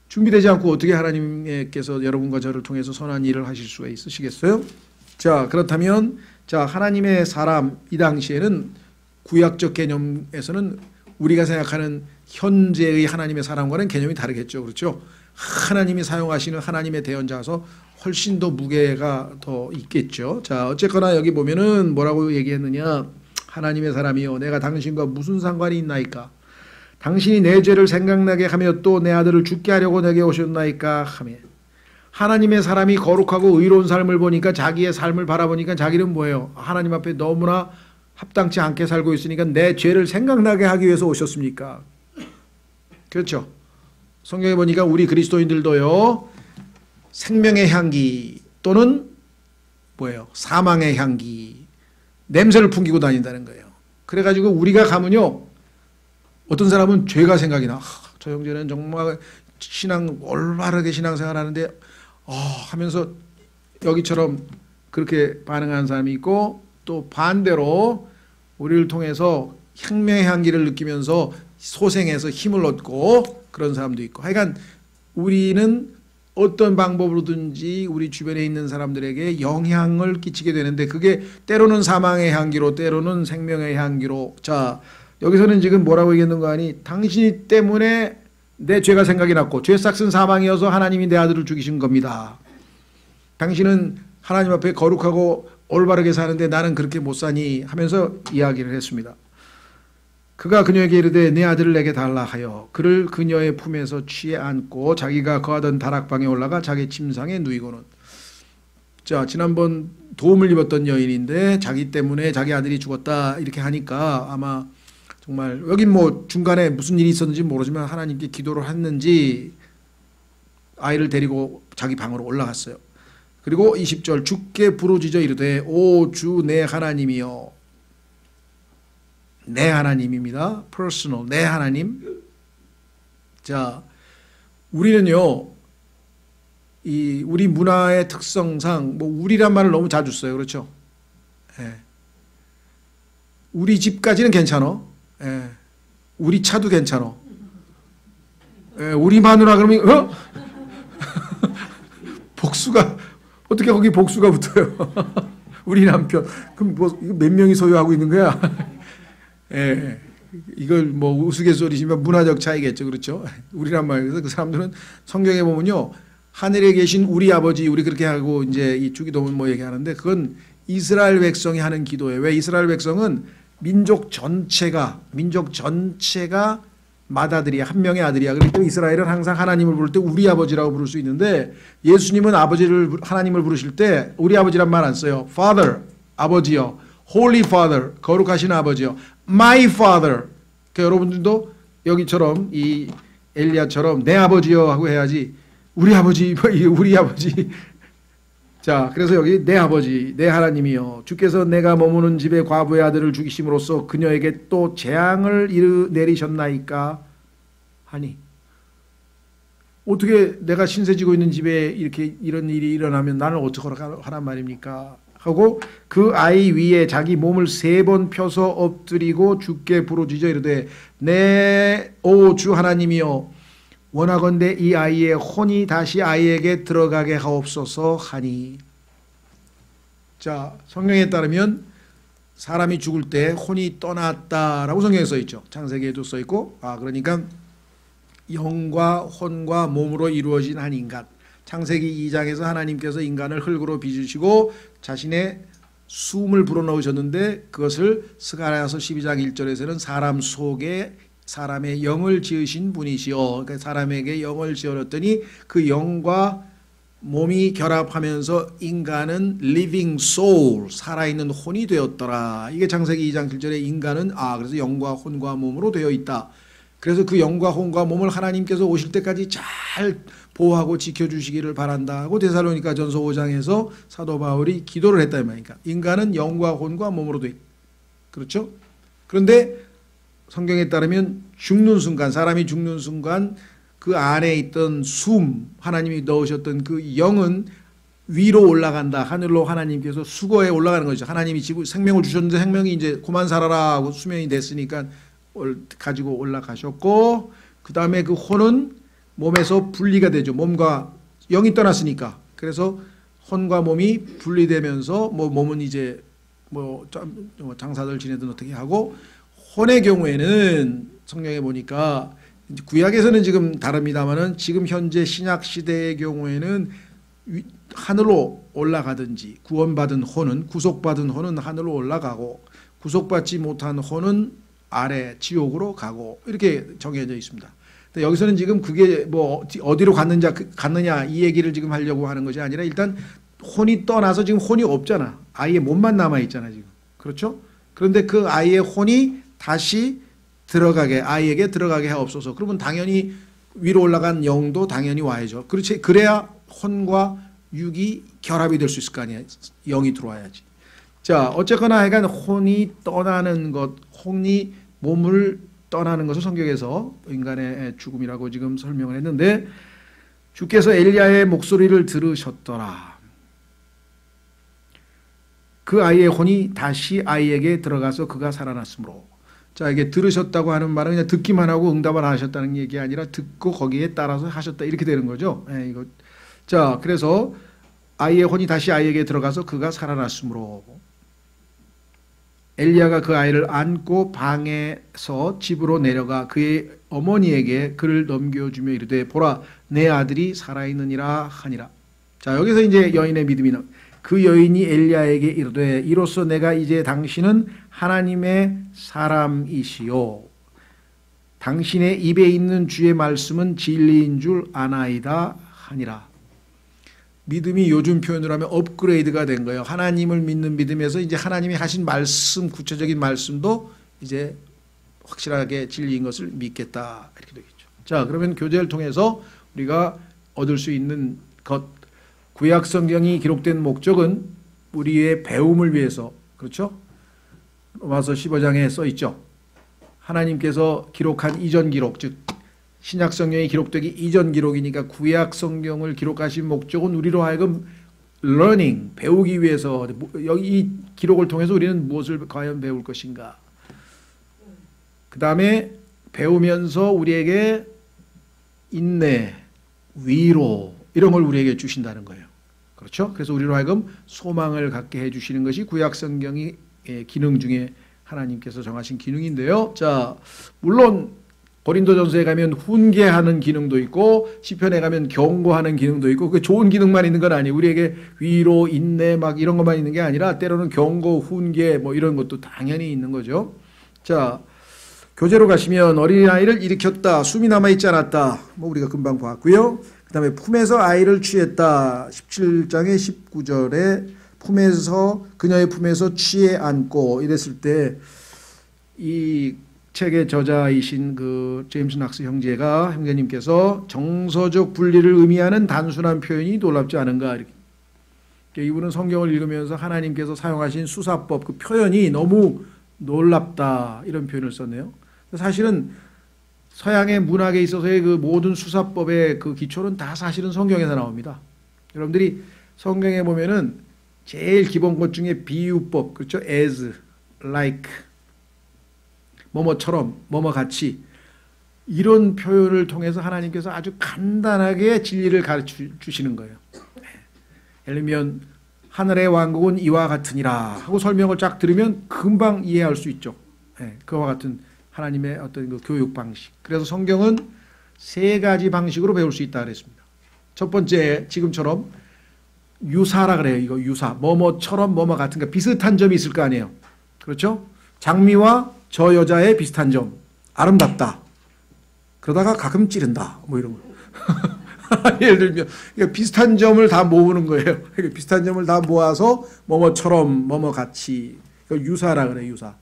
준비되지 않고 어떻게 하나님께서 여러분과 저를 통해서 선한 일을 하실 수가 있으시겠어요? 자, 그렇다면 자, 하나님의 사람 이 당시에는 구약적 개념에서는 우리가 생각하는 현재의 하나님의 사람과는 개념이 다르겠죠. 그렇죠? 하나님이 사용하시는 하나님의 대언자라서 훨씬 더 무게가 더 있겠죠. 자, 어쨌거나 여기 보면은 뭐라고 얘기했느냐? 하나님의 사람이여 내가 당신과 무슨 상관이 있나이까? 당신이 내 죄를 생각나게 하며 또 내 아들을 죽게 하려고 내게 오셨나이까 하며 하나님의 사람이 거룩하고 의로운 삶을 보니까 자기의 삶을 바라보니까 자기는 뭐예요? 하나님 앞에 너무나 합당치 않게 살고 있으니까 내 죄를 생각나게 하기 위해서 오셨습니까? 그렇죠? 성경에 보니까 우리 그리스도인들도요 생명의 향기 또는 뭐예요? 사망의 향기 냄새를 풍기고 다닌다는 거예요. 그래가지고 우리가 가면요 어떤 사람은 죄가 생각이 나. 저 형제는 정말 올바르게 신앙생활 하는데 하면서 여기처럼 그렇게 반응하는 사람이 있고 또 반대로 우리를 통해서 생명의 향기를 느끼면서 소생해서 힘을 얻고 그런 사람도 있고 하여간 우리는 어떤 방법으로든지 우리 주변에 있는 사람들에게 영향을 끼치게 되는데 그게 때로는 사망의 향기로 때로는 생명의 향기로 자 여기서는 지금 뭐라고 얘기했는가 하니 당신이 때문에 내 죄가 생각이 났고 죄 싹슨 사망이어서 하나님이 내 아들을 죽이신 겁니다. 당신은 하나님 앞에 거룩하고 올바르게 사는데 나는 그렇게 못 사니 하면서 이야기를 했습니다. 그가 그녀에게 이르되 내 아들을 내게 달라 하여 그를 그녀의 품에서 취해 안고 자기가 거하던 다락방에 올라가 자기 침상에 누이고는 자 지난번 도움을 입었던 여인인데 자기 때문에 자기 아들이 죽었다 이렇게 하니까 아마 정말 여긴 뭐 중간에 무슨 일이 있었는지 모르지만 하나님께 기도를 했는지 아이를 데리고 자기 방으로 올라갔어요. 그리고 20절 주께 부르짖어 이르되 오 주 내 하나님이여 내 하나님입니다. personal 내 하나님. 자 우리는요 이 우리 문화의 특성상 뭐 우리란 말을 너무 자주 써요. 그렇죠? 예. 우리 집까지는 괜찮아. 예. 우리 차도 괜찮아. 예. 우리 마누라 그러면 복수가 어떻게 거기 복수가 붙어요? 우리 남편 그럼 뭐 몇 명이 소유하고 있는 거야? 예. 이걸 뭐 우스갯소리지만 문화적 차이겠죠. 그렇죠? 우리란 말에서 그 사람들은 성경에 보면요. 하늘에 계신 우리 아버지 우리 그렇게 하고 이제 이 주기도문 뭐 얘기하는데 그건 이스라엘 백성이 하는 기도예요. 왜 이스라엘 백성은 민족 전체가 맏아들이야. 한 명의 아들이야. 그러니까 이스라엘은 항상 하나님을 부를 때 우리 아버지라고 부를 수 있는데 예수님은 하나님을 부르실 때 우리 아버지란 말 안 써요. Father, 아버지요. Holy Father, 거룩하신 아버지요. My Father. 그러니까 여러분들도 여기처럼 이 엘리야처럼 내 아버지요 하고 해야지 우리 아버지, 우리 아버지. 자, 그래서 여기 내 아버지, 내 하나님이요. 주께서 내가 머무는 집에 과부의 아들을 죽이심으로써 그녀에게 또 재앙을 내리셨나이까 하니. 어떻게 내가 신세 지고 있는 집에 이렇게 이런 일이 일어나면 나는 어떻게 하란 말입니까? 하고 그 아이 위에 자기 몸을 3번 펴서 엎드리고 주께 부르짖어 이르되 내 오 주 하나님이여 원하건대 이 아이의 혼이 다시 아이에게 들어가게 하옵소서 하니. 자, 성경에 따르면 사람이 죽을 때 혼이 떠났다라고 성경에 써 있죠. 창세기에도 써 있고. 그러니까 영과 혼과 몸으로 이루어진 한 인간. 창세기 2장에서 하나님께서 인간을 흙으로 빚으시고 자신의 숨을 불어넣으셨는데 그것을 스가랴서 12장 1절에서는 사람 속에 사람의 영을 지으신 분이시여. 그러니까 사람에게 영을 지어놨더니 그 영과 몸이 결합하면서 인간은 living soul, 살아있는 혼이 되었더라. 이게 창세기 2장 7절에 인간은 그래서 영과 혼과 몸으로 되어 있다. 그래서 그 영과 혼과 몸을 하나님께서 오실 때까지 잘 보호하고 지켜주시기를 바란다고 데살로니가 전서 5장에서 사도 바울이 기도를 했다 이 말이니까 인간은 영과 혼과 몸으로 돼 있다. 그렇죠? 그런데 성경에 따르면 죽는 순간, 사람이 죽는 순간 그 안에 있던 숨, 하나님이 넣으셨던 그 영은 위로 올라간다. 하늘로 하나님께서 수거에 올라가는 거죠. 하나님이 생명을 주셨는데 생명이 이제 그만 살아라 하고 수명이 됐으니까 가지고 올라가셨고, 그 다음에 그 혼은 몸에서 분리가 되죠. 몸과 영이 떠났으니까. 그래서 혼과 몸이 분리되면서 몸은 이제 장사들 지내든 어떻게 하고, 혼의 경우에는 성경에 보니까 구약에서는 지금 다릅니다만은 지금 현재 신약 시대의 경우에는 하늘로 올라가든지 구원받은 혼은 구속받은 혼은 하늘로 올라가고 구속받지 못한 혼은 아래 지옥으로 가고 이렇게 정해져 있습니다. 근데 여기서는 지금 그게 뭐 어디로 갔느냐 이 얘기를 지금 하려고 하는 것이 아니라 일단 혼이 떠나서 지금 혼이 없잖아. 아이의 몸만 남아 있잖아 지금. 그렇죠? 그런데 그 아이의 혼이 다시 아이에게 들어가게 하옵소서. 그러면 당연히 위로 올라간 영도 당연히 와야죠. 그렇지. 그래야 혼과 육이 결합이 될 수 있을 거 아니야. 영이 들어와야지. 자, 어쨌거나 하여간 혼이 떠나는 것, 혼이 몸을 떠나는 것을 성경에서 인간의 죽음이라고 지금 설명을 했는데, 주께서 엘리야의 목소리를 들으셨더라. 그 아이의 혼이 다시 아이에게 들어가서 그가 살아났으므로. 자, 이게 들으셨다고 하는 말은 그냥 듣기만 하고 응답을 하셨다는 얘기 아니라 듣고 거기에 따라서 하셨다 이렇게 되는 거죠. 이거. 자, 그래서 아이의 혼이 다시 아이에게 들어가서 그가 살아났으므로 엘리야가 그 아이를 안고 방에서 집으로 내려가 그의 어머니에게 그를 넘겨주며 이르되 보라 내 아들이 살아있느니라 하니라. 자, 여기서 이제 여인의 믿음이 나옵니다. 그 여인이 엘리야에게 이르되 이로써 내가 이제 당신은 하나님의 사람이시요 당신의 입에 있는 주의 말씀은 진리인 줄 아나이다 하니라. 믿음이 요즘 표현으로 하면 업그레이드가 된 거예요. 하나님을 믿는 믿음에서 이제 하나님이 하신 말씀, 구체적인 말씀도 이제 확실하게 진리인 것을 믿겠다 이렇게 되겠죠. 자, 그러면 교제를 통해서 우리가 얻을 수 있는 것, 구약 성경이 기록된 목적은 우리의 배움을 위해서, 그렇죠? 로마서 15장에 써 있죠. 하나님께서 기록한 이전 기록, 즉 신약 성경이 기록되기 이전 기록이니까 구약 성경을 기록하신 목적은 우리로 하여금 learning, 배우기 위해서, 여기 이 기록을 통해서 우리는 무엇을 과연 배울 것인가. 그 다음에 배우면서 우리에게 인내, 위로 이런 걸 우리에게 주신다는 거예요. 그렇죠? 그래서 우리로 하여금 소망을 갖게 해주시는 것이 구약 성경의 기능 중에 하나님께서 정하신 기능인데요. 자, 물론 고린도전서에 가면 훈계하는 기능도 있고 시편에 가면 경고하는 기능도 있고 그 좋은 기능만 있는 건 아니에요. 우리에게 위로, 인내 막 이런 것만 있는 게 아니라 때로는 경고, 훈계 뭐 이런 것도 당연히 있는 거죠. 자, 교제로 가시면 어린아이를 일으켰다. 숨이 남아있지 않았다. 뭐 우리가 금방 봤고요. 그 다음에 품에서 아이를 취했다. 17장의 19절에 그녀의 품에서 취해 안고 이랬을 때 이 책의 저자이신 그 제임스 낙스 형제님께서 정서적 분리를 의미하는 단순한 표현이 놀랍지 않은가 이렇게. 이분은 성경을 읽으면서 하나님께서 사용하신 수사법 그 표현이 너무 놀랍다 이런 표현을 썼네요. 사실은 서양의 문학에 있어서의 그 모든 수사법의 그 기초는 다 사실은 성경에서 나옵니다. 여러분들이 성경에 보면은 제일 기본 것 중에 비유법, 그렇죠? as, like, 뭐뭐처럼, 뭐뭐 같이 이런 표현을 통해서 하나님께서 아주 간단하게 진리를 가르쳐 주시는 거예요. 예를 들면 하늘의 왕국은 이와 같으니라 하고 설명을 쫙 들으면 금방 이해할 수 있죠. 그와 같은 하나님의 어떤 그 교육 방식. 그래서 성경은 세 가지 방식으로 배울 수 있다 그랬습니다. 첫 번째, 지금처럼 유사라 그래요. 이거 유사. 뭐뭐처럼 뭐뭐 같은 거 비슷한 점이 있을 거 아니에요. 그렇죠? 장미와 저 여자의 비슷한 점. 아름답다. 그러다가 가끔 찌른다. 뭐 이런 거. 예를 들면 비슷한 점을 다 모으는 거예요. 비슷한 점을 다 모아서 뭐뭐처럼 뭐뭐 같이. 유사라 그래요. 유사.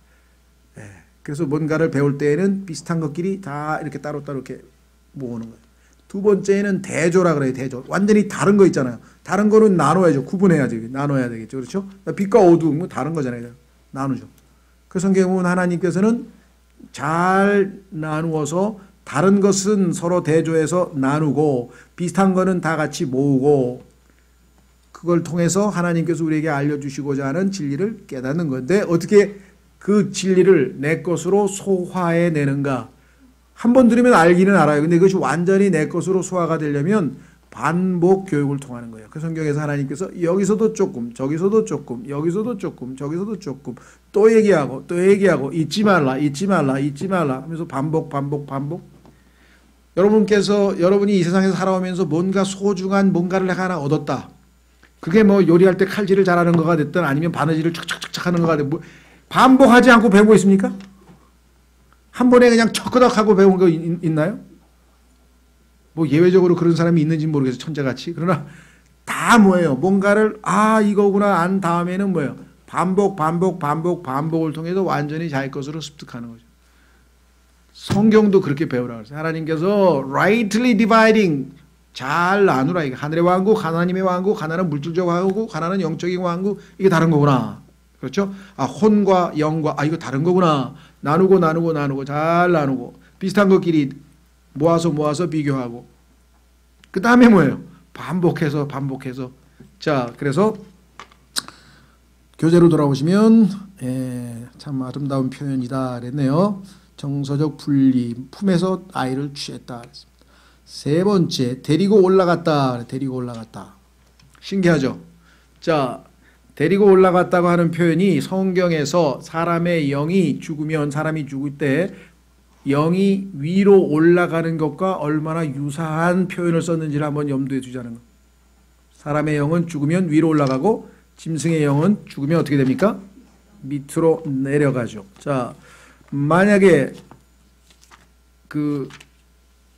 그래서 뭔가를 배울 때에는 비슷한 것끼리 다 이렇게 따로따로 이렇게 모으는 거예요. 두 번째는 대조라 그래요. 대조. 완전히 다른 거 있잖아요. 다른 거는 나눠야죠. 구분해야죠. 나눠야 되겠죠. 그렇죠? 빛과 어두움 뭐 다른 거잖아요. 나누죠. 그 성경에 보면 하나님께서는 잘 나누어서 다른 것은 서로 대조해서 나누고 비슷한 거는 다 같이 모으고 그걸 통해서 하나님께서 우리에게 알려주시고자 하는 진리를 깨닫는 건데 어떻게 그 진리를 내 것으로 소화해내는가. 한 번 들으면 알기는 알아요. 근데 그것이 완전히 내 것으로 소화가 되려면 반복 교육을 통하는 거예요. 그 성경에서 하나님께서 여기서도 조금, 저기서도 조금, 여기서도 조금, 저기서도 조금 또 얘기하고 또 얘기하고 잊지 말라, 잊지 말라, 잊지 말라 하면서 반복. 여러분이 이 세상에서 살아오면서 뭔가 소중한 뭔가를 내가 하나 얻었다. 그게 뭐 요리할 때 칼질을 잘하는 거가 됐든 아니면 바느질을 촥촥촥 하는 거가 됐든 뭐 반복하지 않고 배우고 있습니까? 한 번에 그냥 척그덕하고 배운 거 있나요? 뭐 예외적으로 그런 사람이 있는지 모르겠어요. 천재같이. 그러나 다 뭐예요? 뭔가를 이거구나 안 다음에는 뭐예요? 반복을 통해서 완전히 자기 것으로 습득하는 거죠. 성경도 그렇게 배우라고 했어요. 하나님께서 rightly dividing 잘 나누라. 하늘의 왕국, 하나님의 왕국, 하나는 물질적 왕국, 하나는 영적인 왕국. 이게 다른 거구나. 그렇죠? 혼과 영과 이거 다른 거구나. 나누고 잘 나누고 비슷한 것끼리 모아서 비교하고 그 다음에 뭐예요? 반복해서 자 그래서 교재로 돌아오시면 참 아름다운 표현이다 그랬네요. 정서적 분리 품에서 아이를 취했다. 세 번째 데리고 올라갔다. 신기하죠? 자 데리고 올라갔다고 하는 표현이 성경에서 사람의 영이 죽으면 사람이 죽을 때 영이 위로 올라가는 것과 얼마나 유사한 표현을 썼는지를 한번 염두에 두자는 것. 사람의 영은 죽으면 위로 올라가고 짐승의 영은 죽으면 어떻게 됩니까? 밑으로 내려가죠. 자, 만약에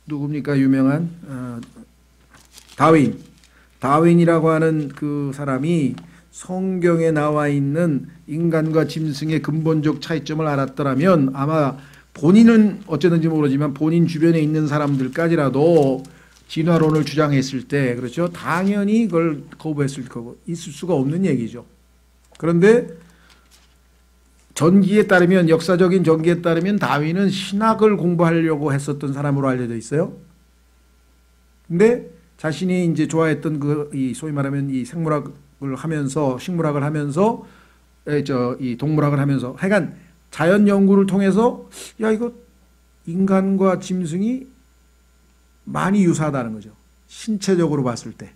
누굽니까? 유명한 다윈이라고 하는 그 사람이 성경에 나와 있는 인간과 짐승의 근본적 차이점을 알았더라면 아마 본인은 어쨌는지 모르지만 본인 주변에 있는 사람들까지라도 진화론을 주장했을 때 그렇죠? 당연히 그걸 거부했을 거고 있을 수가 없는 얘기죠. 그런데 역사적인 전기에 따르면 다윈은 신학을 공부하려고 했었던 사람으로 알려져 있어요. 근데 자신이 이제 좋아했던 소위 말하면 이 식물학을 하면서 이 동물학을 하면서 하여간 자연 연구를 통해서 이거 인간과 짐승이 많이 유사하다는 거죠. 신체적으로 봤을 때.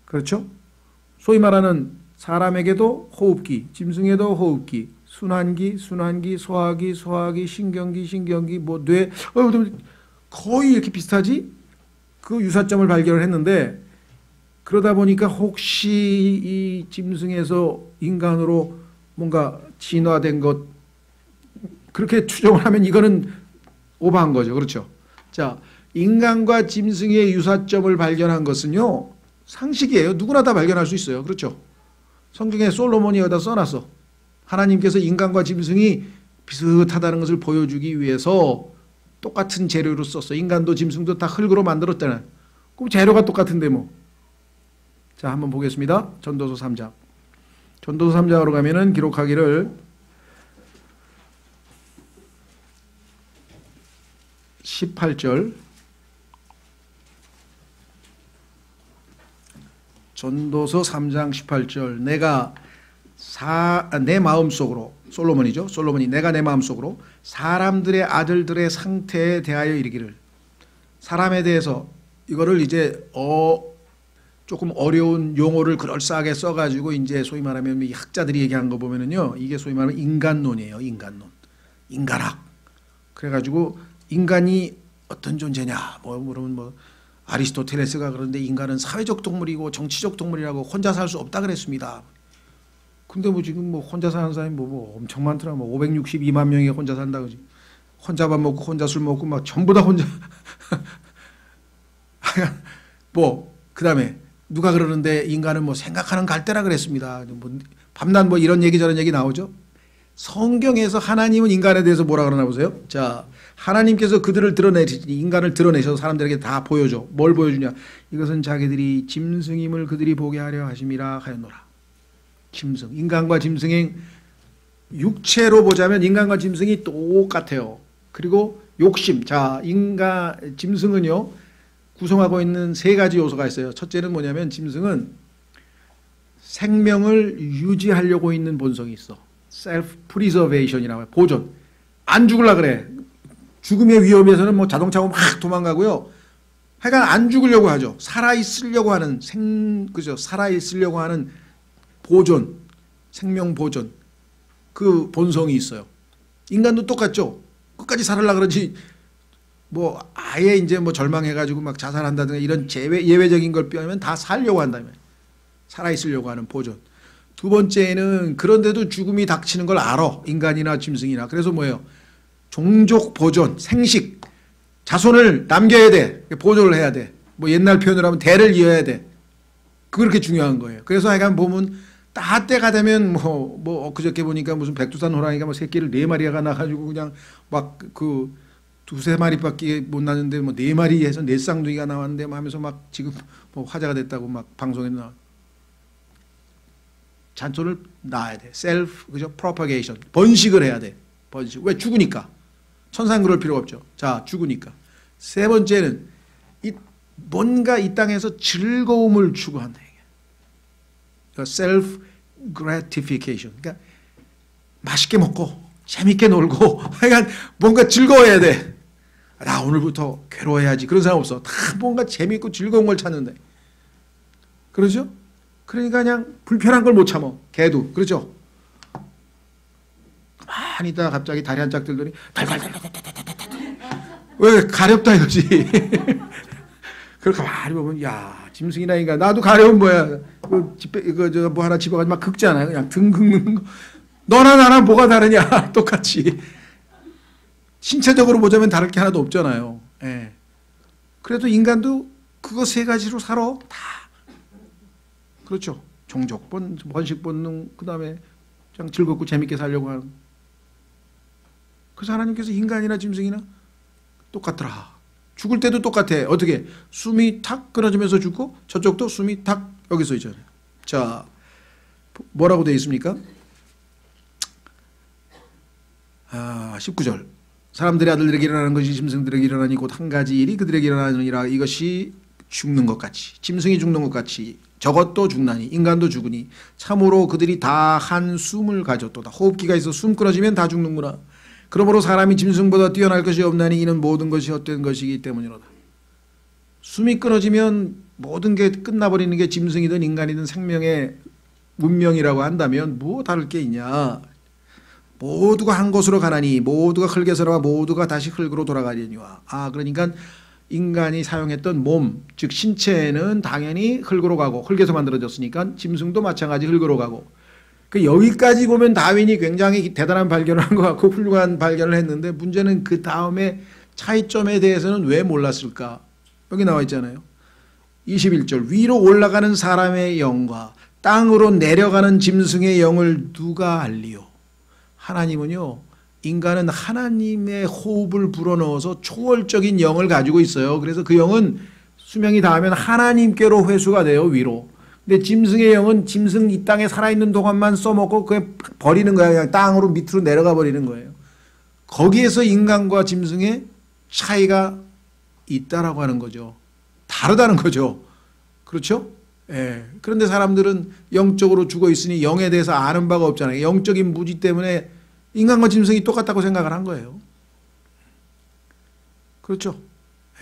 그렇죠? 소위 말하는 사람에게도 호흡기, 짐승에도 호흡기, 순환기, 소화기, 신경기, 뭐 뇌, 거의 이렇게 비슷하지? 그 유사점을 발견을 했는데 그러다 보니까 혹시 이 짐승에서 인간으로 뭔가 진화된 것 그렇게 추정을 하면 이거는 오버한 거죠. 그렇죠? 자, 인간과 짐승의 유사점을 발견한 것은요. 상식이에요. 누구나 다 발견할 수 있어요. 그렇죠? 성경에 솔로몬이 여기다 써놨어. 하나님께서 인간과 짐승이 비슷하다는 것을 보여주기 위해서 똑같은 재료로 썼어. 인간도 짐승도 다 흙으로 만들었잖아요. 그럼 재료가 똑같은데 뭐. 자, 한번 보겠습니다. 전도서 3장. 전도서 3장으로 가면은 기록하기를 18절 전도서 3장 18절 내가 내 마음속으로 솔로몬이죠. 솔로몬이 내가 내 마음속으로 사람들의 아들들의 상태에 대하여 이르기를 사람에 대해서 이거를 이제 조금 어려운 용어를 그럴싸하게 써가지고 이제 소위 말하면 이 학자들이 얘기한 거 보면은요 이게 소위 말하면 인간론이에요. 인간론, 인간학. 그래가지고 인간이 어떤 존재냐 그러면 아리스토텔레스가 그런데 인간은 사회적 동물이고 정치적 동물이라고 혼자 살 수 없다 그랬습니다. 근데 지금 혼자 사는 사람이 엄청 많더라. 562만 명이 혼자 산다 그지. 혼자 밥 먹고 혼자 술 먹고 막 전부 다 혼자. 그다음에 누가 그러는데 인간은 생각하는 갈대라 그랬습니다. 밤낮 이런 얘기 저런 얘기 나오죠. 성경에서 하나님은 인간에 대해서 뭐라 그러나 보세요. 자, 하나님께서 그들을 인간을 드러내셔서 사람들에게 다 보여줘. 뭘 보여주냐? 이것은 자기들이 짐승임을 그들이 보게 하려 하심이라 하였노라. 짐승, 인간과 짐승의 육체로 보자면 인간과 짐승이 똑같아요. 그리고 욕심. 자, 짐승은요 구성하고 있는 세 가지 요소가 있어요. 첫째는 뭐냐면 짐승은 생명을 유지하려고 있는 본성이 있어. self preservation이라고 해요. 보존. 안 죽으려 그래. 죽음의 위험에서는 자동차고 막 도망가고요. 하여간 안 죽으려고 하죠. 살아있으려고 하는 살아있으려고 하는 보존, 생명 보존. 그 본성이 있어요. 인간도 똑같죠. 끝까지 살으려고 그러지. 아예 이제 절망해가지고 막 자살한다든가 이런 예외적인 걸 빼면 다 살려고 한다면 살아있으려고 하는 보존. 두 번째는 그런데도 죽음이 닥치는 걸 알아. 인간이나 짐승이나. 그래서 뭐예요? 종족 보존, 생식, 자손을 남겨야 돼. 보존을 해야 돼. 옛날 표현으로 하면 대를 이어야 돼. 그렇게 중요한 거예요. 그래서 하여간 보면 다 때가 되면 엊그저께 보니까 무슨 백두산 호랑이가 새끼를 4마리가 나가지고 그냥 두세 마리밖에 못 낳는데 4마리 해서 4쌍둥이가 나왔는데 하면서 지금 화제가 됐다고 방송에 나와. 잔소를 낳아야 돼. 셀프 프로파게이션. 번식을 해야 돼. 번식. 왜? 죽으니까. 천상 그럴 필요가 없죠. 자, 죽으니까. 세 번째는 뭔가 이 땅에서 즐거움을 추구한다. 그러니까 self gratification. 그러니까 맛있게 먹고 재밌게 놀고 하여간 뭔가 즐거워야 돼. 나 오늘부터 괴로워해야지. 그런 사람 없어. 다 뭔가 재밌고 즐거운 걸 찾는데. 그러죠? 그러니까 그냥 불편한 걸 못 참어. 개도. 그렇죠? 가만히 있다가 갑자기 다리 한 짝 들더니 왜 가렵다 이거지. 그걸 가만히 보면 야 짐승이나 인간 나도 가려운 뭐야 하나 집어가지고 막 긁잖아요. 그냥 등 긁는 거. 너나 나나 뭐가 다르냐. 똑같이. 신체적으로 보자면 다를 게 하나도 없잖아요. 예. 그래도 인간도 그거 세 가지로 살아. 다. 그렇죠. 종족, 번식 본능, 그 다음에 그냥 즐겁고 재밌게 살려고 하는. 그래서 하나님께서 인간이나 짐승이나 똑같더라. 죽을 때도 똑같아. 어떻게? 숨이 탁 끊어지면서 죽고 저쪽도 숨이 탁 여기서 있잖아요. 자, 뭐라고 되어 있습니까? 19절. 사람들의 아들들에게 일어나는 것이 짐승들에게 일어나니 곧 한 가지 일이 그들에게 일어나느니라. 이것이 죽는 것 같이 짐승이 죽는 것 같이 저것도 죽나니 인간도 죽으니 참으로 그들이 다 한 숨을 가졌도다. 호흡기가 있어 숨 끊어지면 다 죽는구나. 그러므로 사람이 짐승보다 뛰어날 것이 없나니 이는 모든 것이 헛된 것이기 때문이로다. 숨이 끊어지면 모든 게 끝나버리는 게 짐승이든 인간이든 생명의 문명이라고 한다면 뭐 다를 게 있냐. 모두가 한 곳으로 가나니 모두가 흙에서 나와 모두가 다시 흙으로 돌아가려니와. 그러니까 인간이 사용했던 몸, 즉 신체는 당연히 흙으로 가고 흙에서 만들어졌으니까 짐승도 마찬가지 흙으로 가고. 여기까지 보면 다윈이 굉장히 대단한 발견을 한 것 같고 훌륭한 발견을 했는데 문제는 그 다음에 차이점에 대해서는 왜 몰랐을까? 여기 나와 있잖아요. 21절 위로 올라가는 사람의 영과 땅으로 내려가는 짐승의 영을 누가 알리요? 하나님은요. 인간은 하나님의 호흡을 불어넣어서 초월적인 영을 가지고 있어요. 그래서 그 영은 수명이 닿으면 하나님께로 회수가 돼요. 위로. 근데 짐승의 영은 짐승 이 땅에 살아있는 동안만 써먹고 그게 버리는 거예요. 그냥 땅으로 밑으로 내려가 버리는 거예요. 거기에서 인간과 짐승의 차이가 있다라고 하는 거죠. 다르다는 거죠. 그렇죠? 예. 그런데 사람들은 영적으로 죽어 있으니 영에 대해서 아는 바가 없잖아요. 영적인 무지 때문에 인간과 짐승이 똑같다고 생각을 한 거예요. 그렇죠?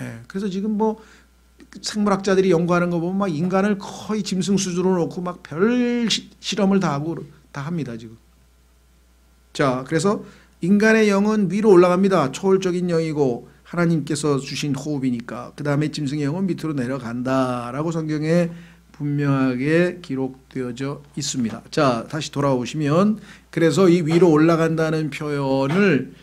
예. 그래서 지금 뭐 생물학자들이 연구하는 거 보면 막 인간을 거의 짐승 수준으로 놓고 막 별 실험을 다 하고 다 합니다, 지금. 자, 그래서 인간의 영은 위로 올라갑니다. 초월적인 영이고 하나님께서 주신 호흡이니까. 그 다음에 짐승의 영은 밑으로 내려간다라고 성경에 분명하게 기록되어져 있습니다. 자, 다시 돌아오시면 그래서 이 위로 올라간다는 표현을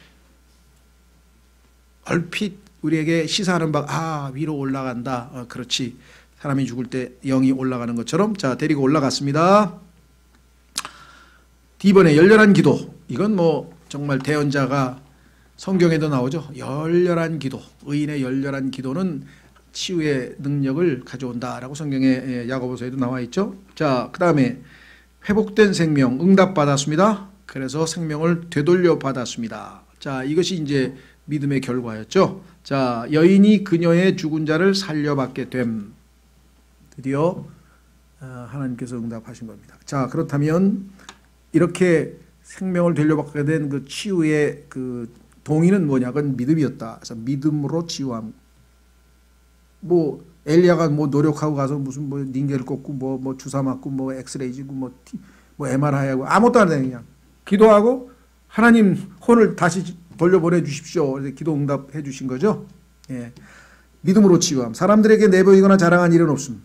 얼핏 우리에게 시사하는 바가 위로 올라간다. 그렇지. 사람이 죽을 때 영이 올라가는 것처럼. 자, 데리고 올라갔습니다. D번에 열렬한 기도. 이건 뭐 정말 대언자가 성경에도 나오죠. 열렬한 기도. 의인의 열렬한 기도는 치유의 능력을 가져온다라고 성경에 야고보서에도 나와 있죠. 자, 그 다음에 회복된 생명 응답받았습니다. 그래서 생명을 되돌려 받았습니다. 자, 이것이 이제 믿음의 결과였죠. 자, 여인이 그녀의 죽은 자를 살려받게 됨. 드디어 하나님께서 응답하신 겁니다. 자, 그렇다면 이렇게 생명을 되돌려받게 된 그 치유의 그 동의는 뭐냐? 그건 믿음이었다. 그래서 믿음으로 치유함. 뭐 엘리야가 뭐 노력하고 가서 무슨 뭐 닌겔 꽂고 뭐 주사 맞고 뭐 엑스레이 지고 뭐 MRI 하고 아무것도 안 해. 그냥 기도하고 하나님 혼을 다시 돌려보내 주십시오. 그래서 기도 응답해 주신 거죠. 예. 믿음으로 치유함. 사람들에게 내보이거나 자랑한 일은 없음.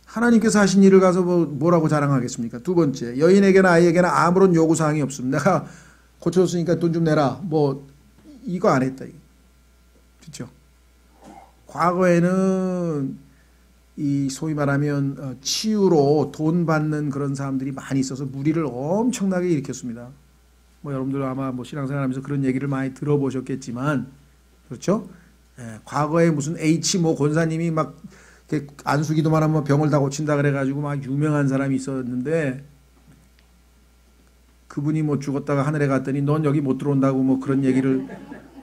하나님께서 하신 일을 가서 뭐라고 자랑하겠습니까? 두 번째, 여인에게나 아이에게나 아무런 요구사항이 없음. 내가 고쳐줬으니까 돈 좀 내라. 뭐 이거 안 했다. 그렇죠? 과거에는 이 소위 말하면 치유로 돈 받는 그런 사람들이 많이 있어서 무리를 엄청나게 일으켰습니다. 뭐 여러분들 아마 뭐 신앙생활하면서 그런 얘기를 많이 들어보셨겠지만, 그렇죠? 예, 과거에 무슨 H 뭐 권사님이 막 안수기도만 하면 병을 다 고친다 그래가지고 막 유명한 사람이 있었는데, 그분이 뭐 죽었다가 하늘에 갔더니 넌 여기 못 들어온다고 뭐 그런 얘기를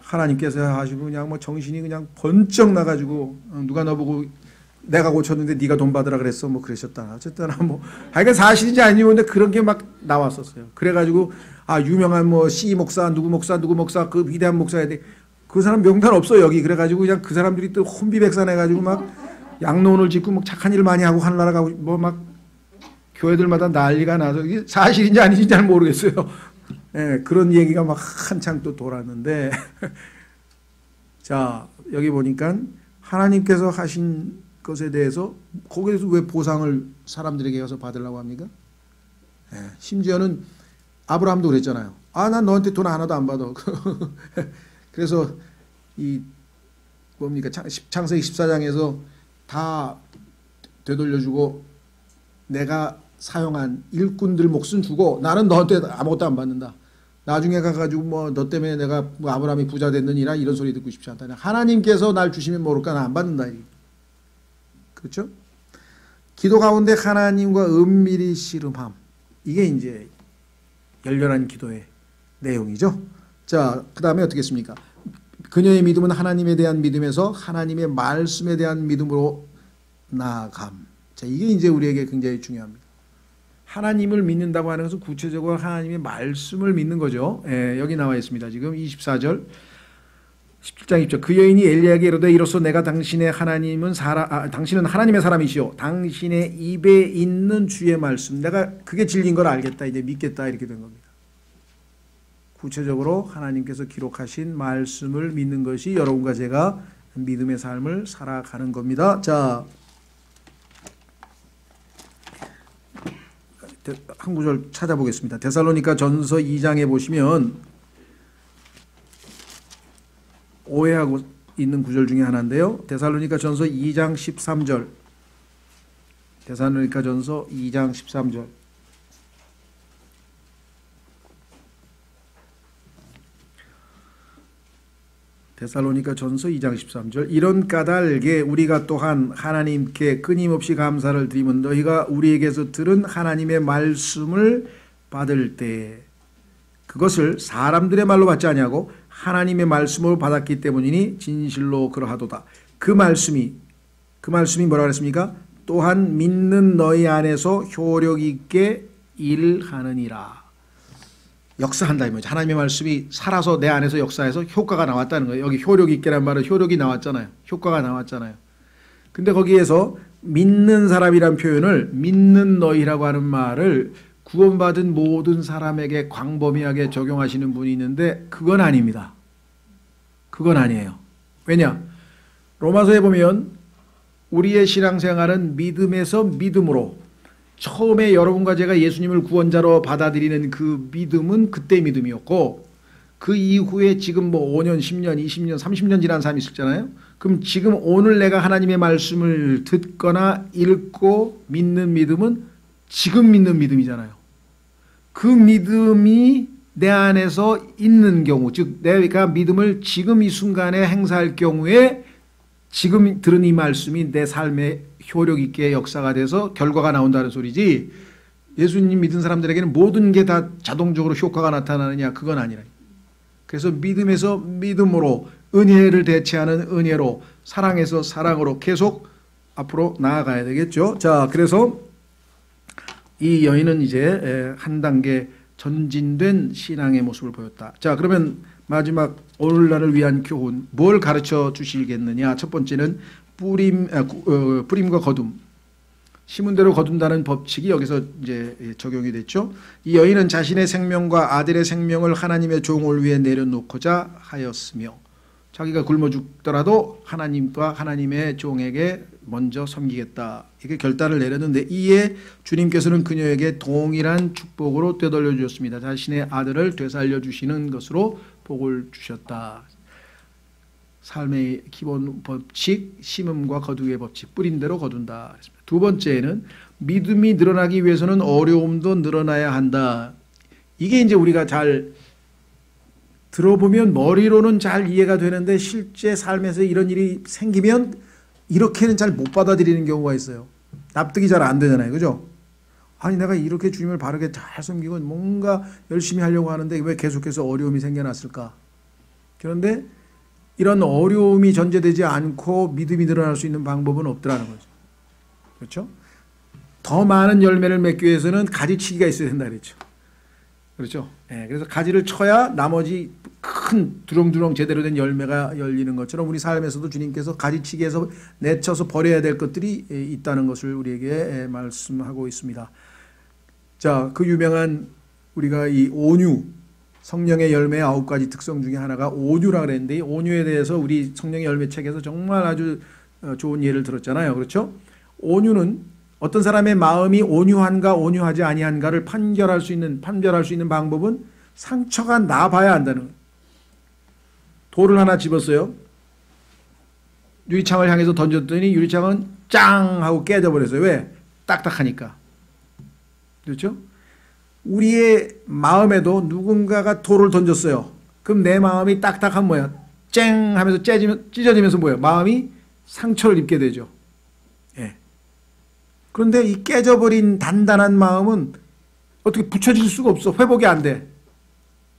하나님께서 하시고 그냥 뭐 정신이 그냥 번쩍 나가지고 누가 너보고 내가 고쳤는데 네가 돈 받으라 그랬어 뭐 그러셨다. 어쨌든 뭐 하여간 사실인지 아니면 그런 게 막 나왔었어요. 그래가지고 유명한 뭐 C 목사 누구 목사 그 위대한 목사야 돼. 그 사람 명단 없어 여기. 그래가지고 그냥 그 사람들이 또 혼비백산해가지고 막 양로원을 짓고 뭐 착한 일 많이 하고 하늘나라 가고 뭐 막 교회들마다 난리가 나서 이게 사실인지 아닌지 잘 모르겠어요. 예, 그런 얘기가 막 한창 또 돌았는데 자, 여기 보니까 하나님께서 하신 것에 대해서 거기에서 왜 보상을 사람들에게 가서 받으려고 합니까? 예, 심지어는 아브라함도 그랬잖아요. 난 너한테 돈 하나도 안 받아. 그래서 이 뭡니까 창세기 14장에서 다 되돌려주고 내가 사용한 일꾼들 몫은 주고 나는 너한테 아무것도 안 받는다. 나중에 가가지고 뭐 너 때문에 내가 뭐 아브라함이 부자 됐느니라 이런 소리 듣고 싶지 않다. 하나님께서 날 주시면 모를까 나 안 받는다. 그렇죠? 기도 가운데 하나님과 은밀히 씨름함. 이게 이제 열렬한 기도의 내용이죠. 자, 그 다음에 어떻게 했습니까? 그녀의 믿음은 하나님에 대한 믿음에서 하나님의 말씀에 대한 믿음으로 나아감. 자, 이게 이제 우리에게 굉장히 중요합니다. 하나님을 믿는다고 하는 것은 구체적으로 하나님의 말씀을 믿는 거죠. 예, 여기 나와 있습니다. 지금 24절 17장 2절 그 여인이 엘리야에게 이르되 이로써 내가 당신은 하나님의 사람이시오. 당신의 입에 있는 주의 말씀 내가 그게 진리인 걸 알겠다. 이제 믿겠다. 이렇게 된 겁니다. 구체적으로 하나님께서 기록하신 말씀을 믿는 것이 여러분과 제가 믿음의 삶을 살아가는 겁니다. 자, 한 구절 찾아보겠습니다. 데살로니가 전서 2장에 보시면 오해하고 있는 구절 중에 하나인데요. 데살로니가 전서 2장 13절. 데살로니가 전서 2장 13절. 데살로니가 전서 2장 13절 이런 까닭에 우리가 또한 하나님께 끊임없이 감사를 드리면 너희가 우리에게서 들은 하나님의 말씀을 받을 때 그것을 사람들의 말로 받지 아니하고 하나님의 말씀으로 받았기 때문이니 진실로 그러하도다. 그 말씀이 뭐라고 그랬습니까? 또한 믿는 너희 안에서 효력 있게 일하느니라. 역사한다 이 말이죠. 하나님의 말씀이 살아서 내 안에서 역사해서 효과가 나왔다는 거예요. 여기 효력 있게란 말은 효력이 나왔잖아요. 효과가 나왔잖아요. 근데 거기에서 믿는 사람이란 표현을 믿는 너희라고 하는 말을 구원받은 모든 사람에게 광범위하게 적용하시는 분이 있는데 그건 아닙니다. 그건 아니에요. 왜냐? 로마서에 보면 우리의 신앙생활은 믿음에서 믿음으로, 처음에 여러분과 제가 예수님을 구원자로 받아들이는 그 믿음은 그때 믿음이었고, 그 이후에 지금 뭐 5년, 10년, 20년, 30년 지난 사람이 있었잖아요. 그럼 지금 오늘 내가 하나님의 말씀을 듣거나 읽고 믿는 믿음은 지금 믿는 믿음이잖아요. 그 믿음이 내 안에서 있는 경우, 즉 내가 믿음을 지금 이 순간에 행사할 경우에 지금 들은 이 말씀이 내 삶에 효력 있게 역사가 돼서 결과가 나온다는 소리지, 예수님 믿은 사람들에게는 모든 게 다 자동적으로 효과가 나타나느냐, 그건 아니라. 그래서 믿음에서 믿음으로, 은혜를 대체하는 은혜로, 사랑에서 사랑으로 계속 앞으로 나아가야 되겠죠. 자, 그래서 이 여인은 이제 한 단계 전진된 신앙의 모습을 보였다. 자, 그러면 마지막 오늘날을 위한 교훈, 뭘 가르쳐 주시겠느냐. 첫 번째는 뿌림과 거둠, 심은 대로 거둔다는 법칙이 여기서 이제 적용이 됐죠. 이 여인은 자신의 생명과 아들의 생명을 하나님의 종을 위해 내려놓고자 하였으며, 자기가 굶어 죽더라도 하나님과 하나님의 종에게 먼저 섬기겠다, 이렇게 결단을 내렸는데, 이에 주님께서는 그녀에게 동일한 축복으로 되돌려 주셨습니다. 자신의 아들을 되살려 주시는 것으로 복을 주셨다. 삶의 기본 법칙, 심음과 거두의 법칙, 뿌린 대로 거둔다. 두 번째는 믿음이 늘어나기 위해서는 어려움도 늘어나야 한다. 이게 이제 우리가 잘 들어보면 머리로는 잘 이해가 되는데 실제 삶에서 이런 일이 생기면 이렇게는 잘 못 받아들이는 경우가 있어요. 납득이 잘 안 되잖아요. 그죠? 아니 내가 이렇게 주님을 바르게 잘 섬기고 뭔가 열심히 하려고 하는데 왜 계속해서 어려움이 생겨났을까? 그런데 이런 어려움이 전제되지 않고 믿음이 늘어날 수 있는 방법은 없더라는 거죠. 그렇죠? 더 많은 열매를 맺기 위해서는 가지치기가 있어야 된다 그랬죠. 그렇죠? 네, 그래서 가지를 쳐야 나머지 큰 두렁두렁 제대로 된 열매가 열리는 것처럼 우리 삶에서도 주님께서 가지치기에서 내쳐서 버려야 될 것들이 있다는 것을 우리에게 말씀하고 있습니다. 자, 그 유명한 우리가 이 온유, 성령의 열매의 9가지 특성 중에 하나가 온유라고 그랬는데, 이 온유에 대해서 우리 성령의 열매 책에서 정말 아주 좋은 예를 들었잖아요. 그렇죠? 온유는 어떤 사람의 마음이 온유한가 온유하지 아니한가를 판별할 수 있는 방법은 상처가 나봐야 한다는 거예요. 돌을 하나 집었어요. 유리창을 향해서 던졌더니 유리창은 짱 하고 깨져버렸어요. 왜? 딱딱하니까. 그렇죠? 우리의 마음에도 누군가가 돌을 던졌어요. 그럼 내 마음이 딱딱한 뭐야? 쨍 하면서 찢어지면서 뭐야? 마음이 상처를 입게 되죠. 예. 그런데 이 깨져버린 단단한 마음은 어떻게 붙여질 수가 없어. 회복이 안 돼.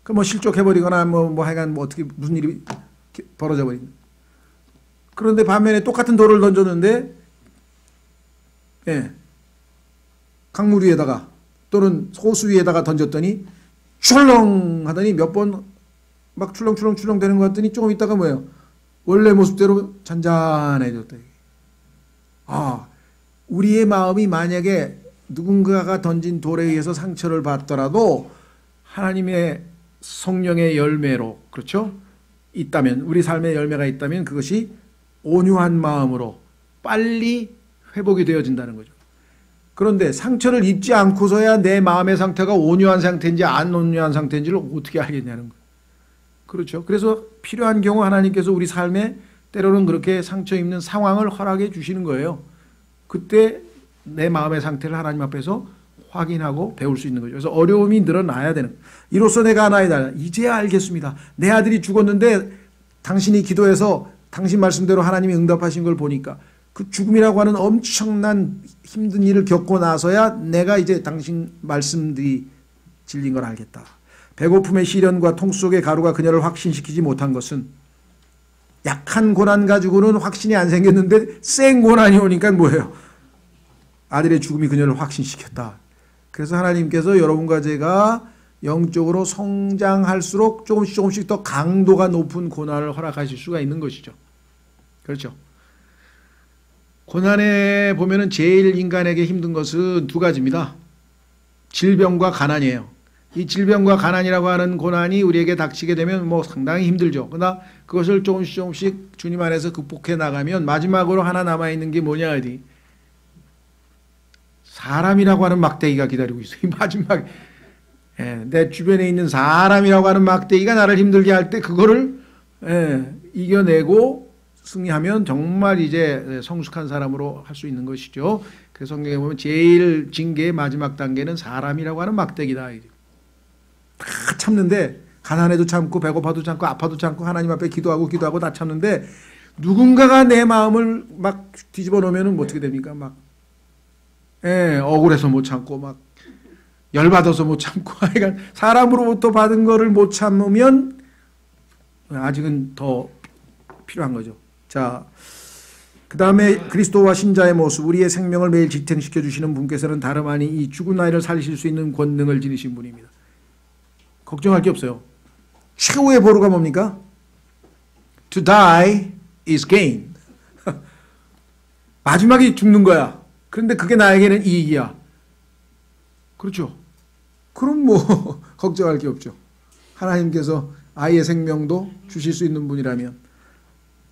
그 뭐 실족해버리거나 뭐 하여간 뭐 어떻게 무슨 일이 벌어져 버린. 그런데 반면에 똑같은 돌을 던졌는데, 예. 강물 위에다가 또는 호수 위에다가 던졌더니 출렁 하더니 몇 번 막 출렁출렁 되는 것 같더니 조금 있다가 뭐예요? 원래 모습대로 잔잔해졌다. 아, 우리의 마음이 만약에 누군가가 던진 돌에 의해서 상처를 받더라도 하나님의 성령의 열매로, 그렇죠? 있다면, 우리 삶의 열매가 있다면 그것이 온유한 마음으로 빨리 회복이 되어진다는 거죠. 그런데 상처를 입지 않고서야 내 마음의 상태가 온유한 상태인지 안 온유한 상태인지를 어떻게 알겠냐는 거예요. 그렇죠. 그래서 필요한 경우 하나님께서 우리 삶에 때로는 그렇게 상처 입는 상황을 허락해 주시는 거예요. 그때 내 마음의 상태를 하나님 앞에서 확인하고 배울 수 있는 거죠. 그래서 어려움이 늘어나야 되는 거예요. 이로써 내가 아나이다. 이제야 알겠습니다. 내 아들이 죽었는데 당신이 기도해서 당신 말씀대로 하나님이 응답하신 걸 보니까 그 죽음이라고 하는 엄청난 힘든 일을 겪고 나서야 내가 이제 당신 말씀들이 진리인 걸 알겠다. 배고픔의 시련과 통 속의 가루가 그녀를 확신시키지 못한 것은 약한 고난 가지고는 확신이 안 생겼는데 센 고난이 오니까 뭐예요? 아들의 죽음이 그녀를 확신시켰다. 그래서 하나님께서 여러분과 제가 영적으로 성장할수록 조금씩 더 강도가 높은 고난을 허락하실 수가 있는 것이죠. 그렇죠. 고난에 보면은 제일 인간에게 힘든 것은 두 가지입니다. 질병과 가난이에요. 이 질병과 가난이라고 하는 고난이 우리에게 닥치게 되면 뭐 상당히 힘들죠. 그러나 그것을 조금씩 주님 안에서 극복해 나가면 마지막으로 하나 남아있는 게 뭐냐 어디? 사람이라고 하는 막대기가 기다리고 있어요. 이 마지막에. 내 주변에 있는 사람이라고 하는 막대기가 나를 힘들게 할 때 그거를 이겨내고 승리하면 정말 이제 성숙한 사람으로 할 수 있는 것이죠. 그래서 성경에 보면 제일 징계의 마지막 단계는 사람이라고 하는 막대기다. 다 참는데 가난해도 참고 배고파도 참고 아파도 참고 하나님 앞에 기도하고 다 참는데 누군가가 내 마음을 막 뒤집어 놓으면 뭐 어떻게 됩니까? 막 억울해서 못 참고 막 열받아서 못 참고 그러니까 사람으로부터 받은 거를 못 참으면 아직은 더 필요한 거죠. 자, 그 다음에 그리스도와 신자의 모습, 우리의 생명을 매일 지탱시켜 주시는 분께서는 다름 아니 이 죽은 아이를 살리실 수 있는 권능을 지니신 분입니다. 걱정할 게 없어요. 최후의 보루가 뭡니까? To die is gain. 마지막에 죽는 거야. 그런데 그게 나에게는 이익이야. 그렇죠. 그럼 뭐 걱정할 게 없죠. 하나님께서 아이의 생명도 주실 수 있는 분이라면.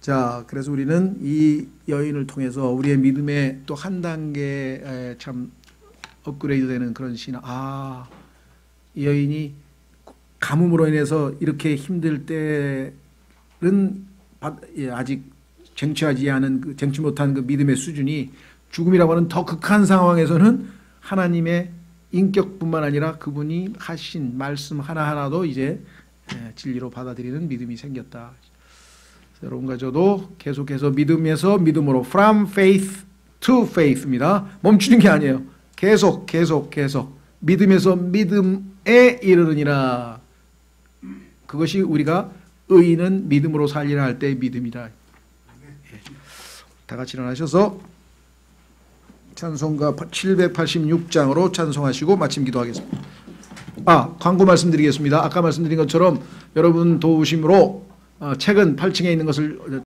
자, 그래서 우리는 이 여인을 통해서 우리의 믿음의 또 한 단계 참 업그레이드 되는 그런 신앙. 이 여인이 가뭄으로 인해서 이렇게 힘들 때는 아직 쟁취 못한 그 믿음의 수준이 죽음이라고 하는 더 극한 상황에서는 하나님의 인격뿐만 아니라 그분이 하신 말씀 하나하나도 이제 진리로 받아들이는 믿음이 생겼다. 여러분과 저도 계속해서 믿음에서 믿음으로 from faith to faith입니다. 멈추는 게 아니에요. 계속 믿음에서 믿음에 이르느니라. 그것이 우리가 의인은 믿음으로 살리라 할 때의 믿음이다. 다 같이 일어나셔서 찬송가 786장으로 찬송하시고 마침 기도하겠습니다. 광고 말씀드리겠습니다. 아까 말씀드린 것처럼 여러분 도우심으로 책은 8층에 있는 것을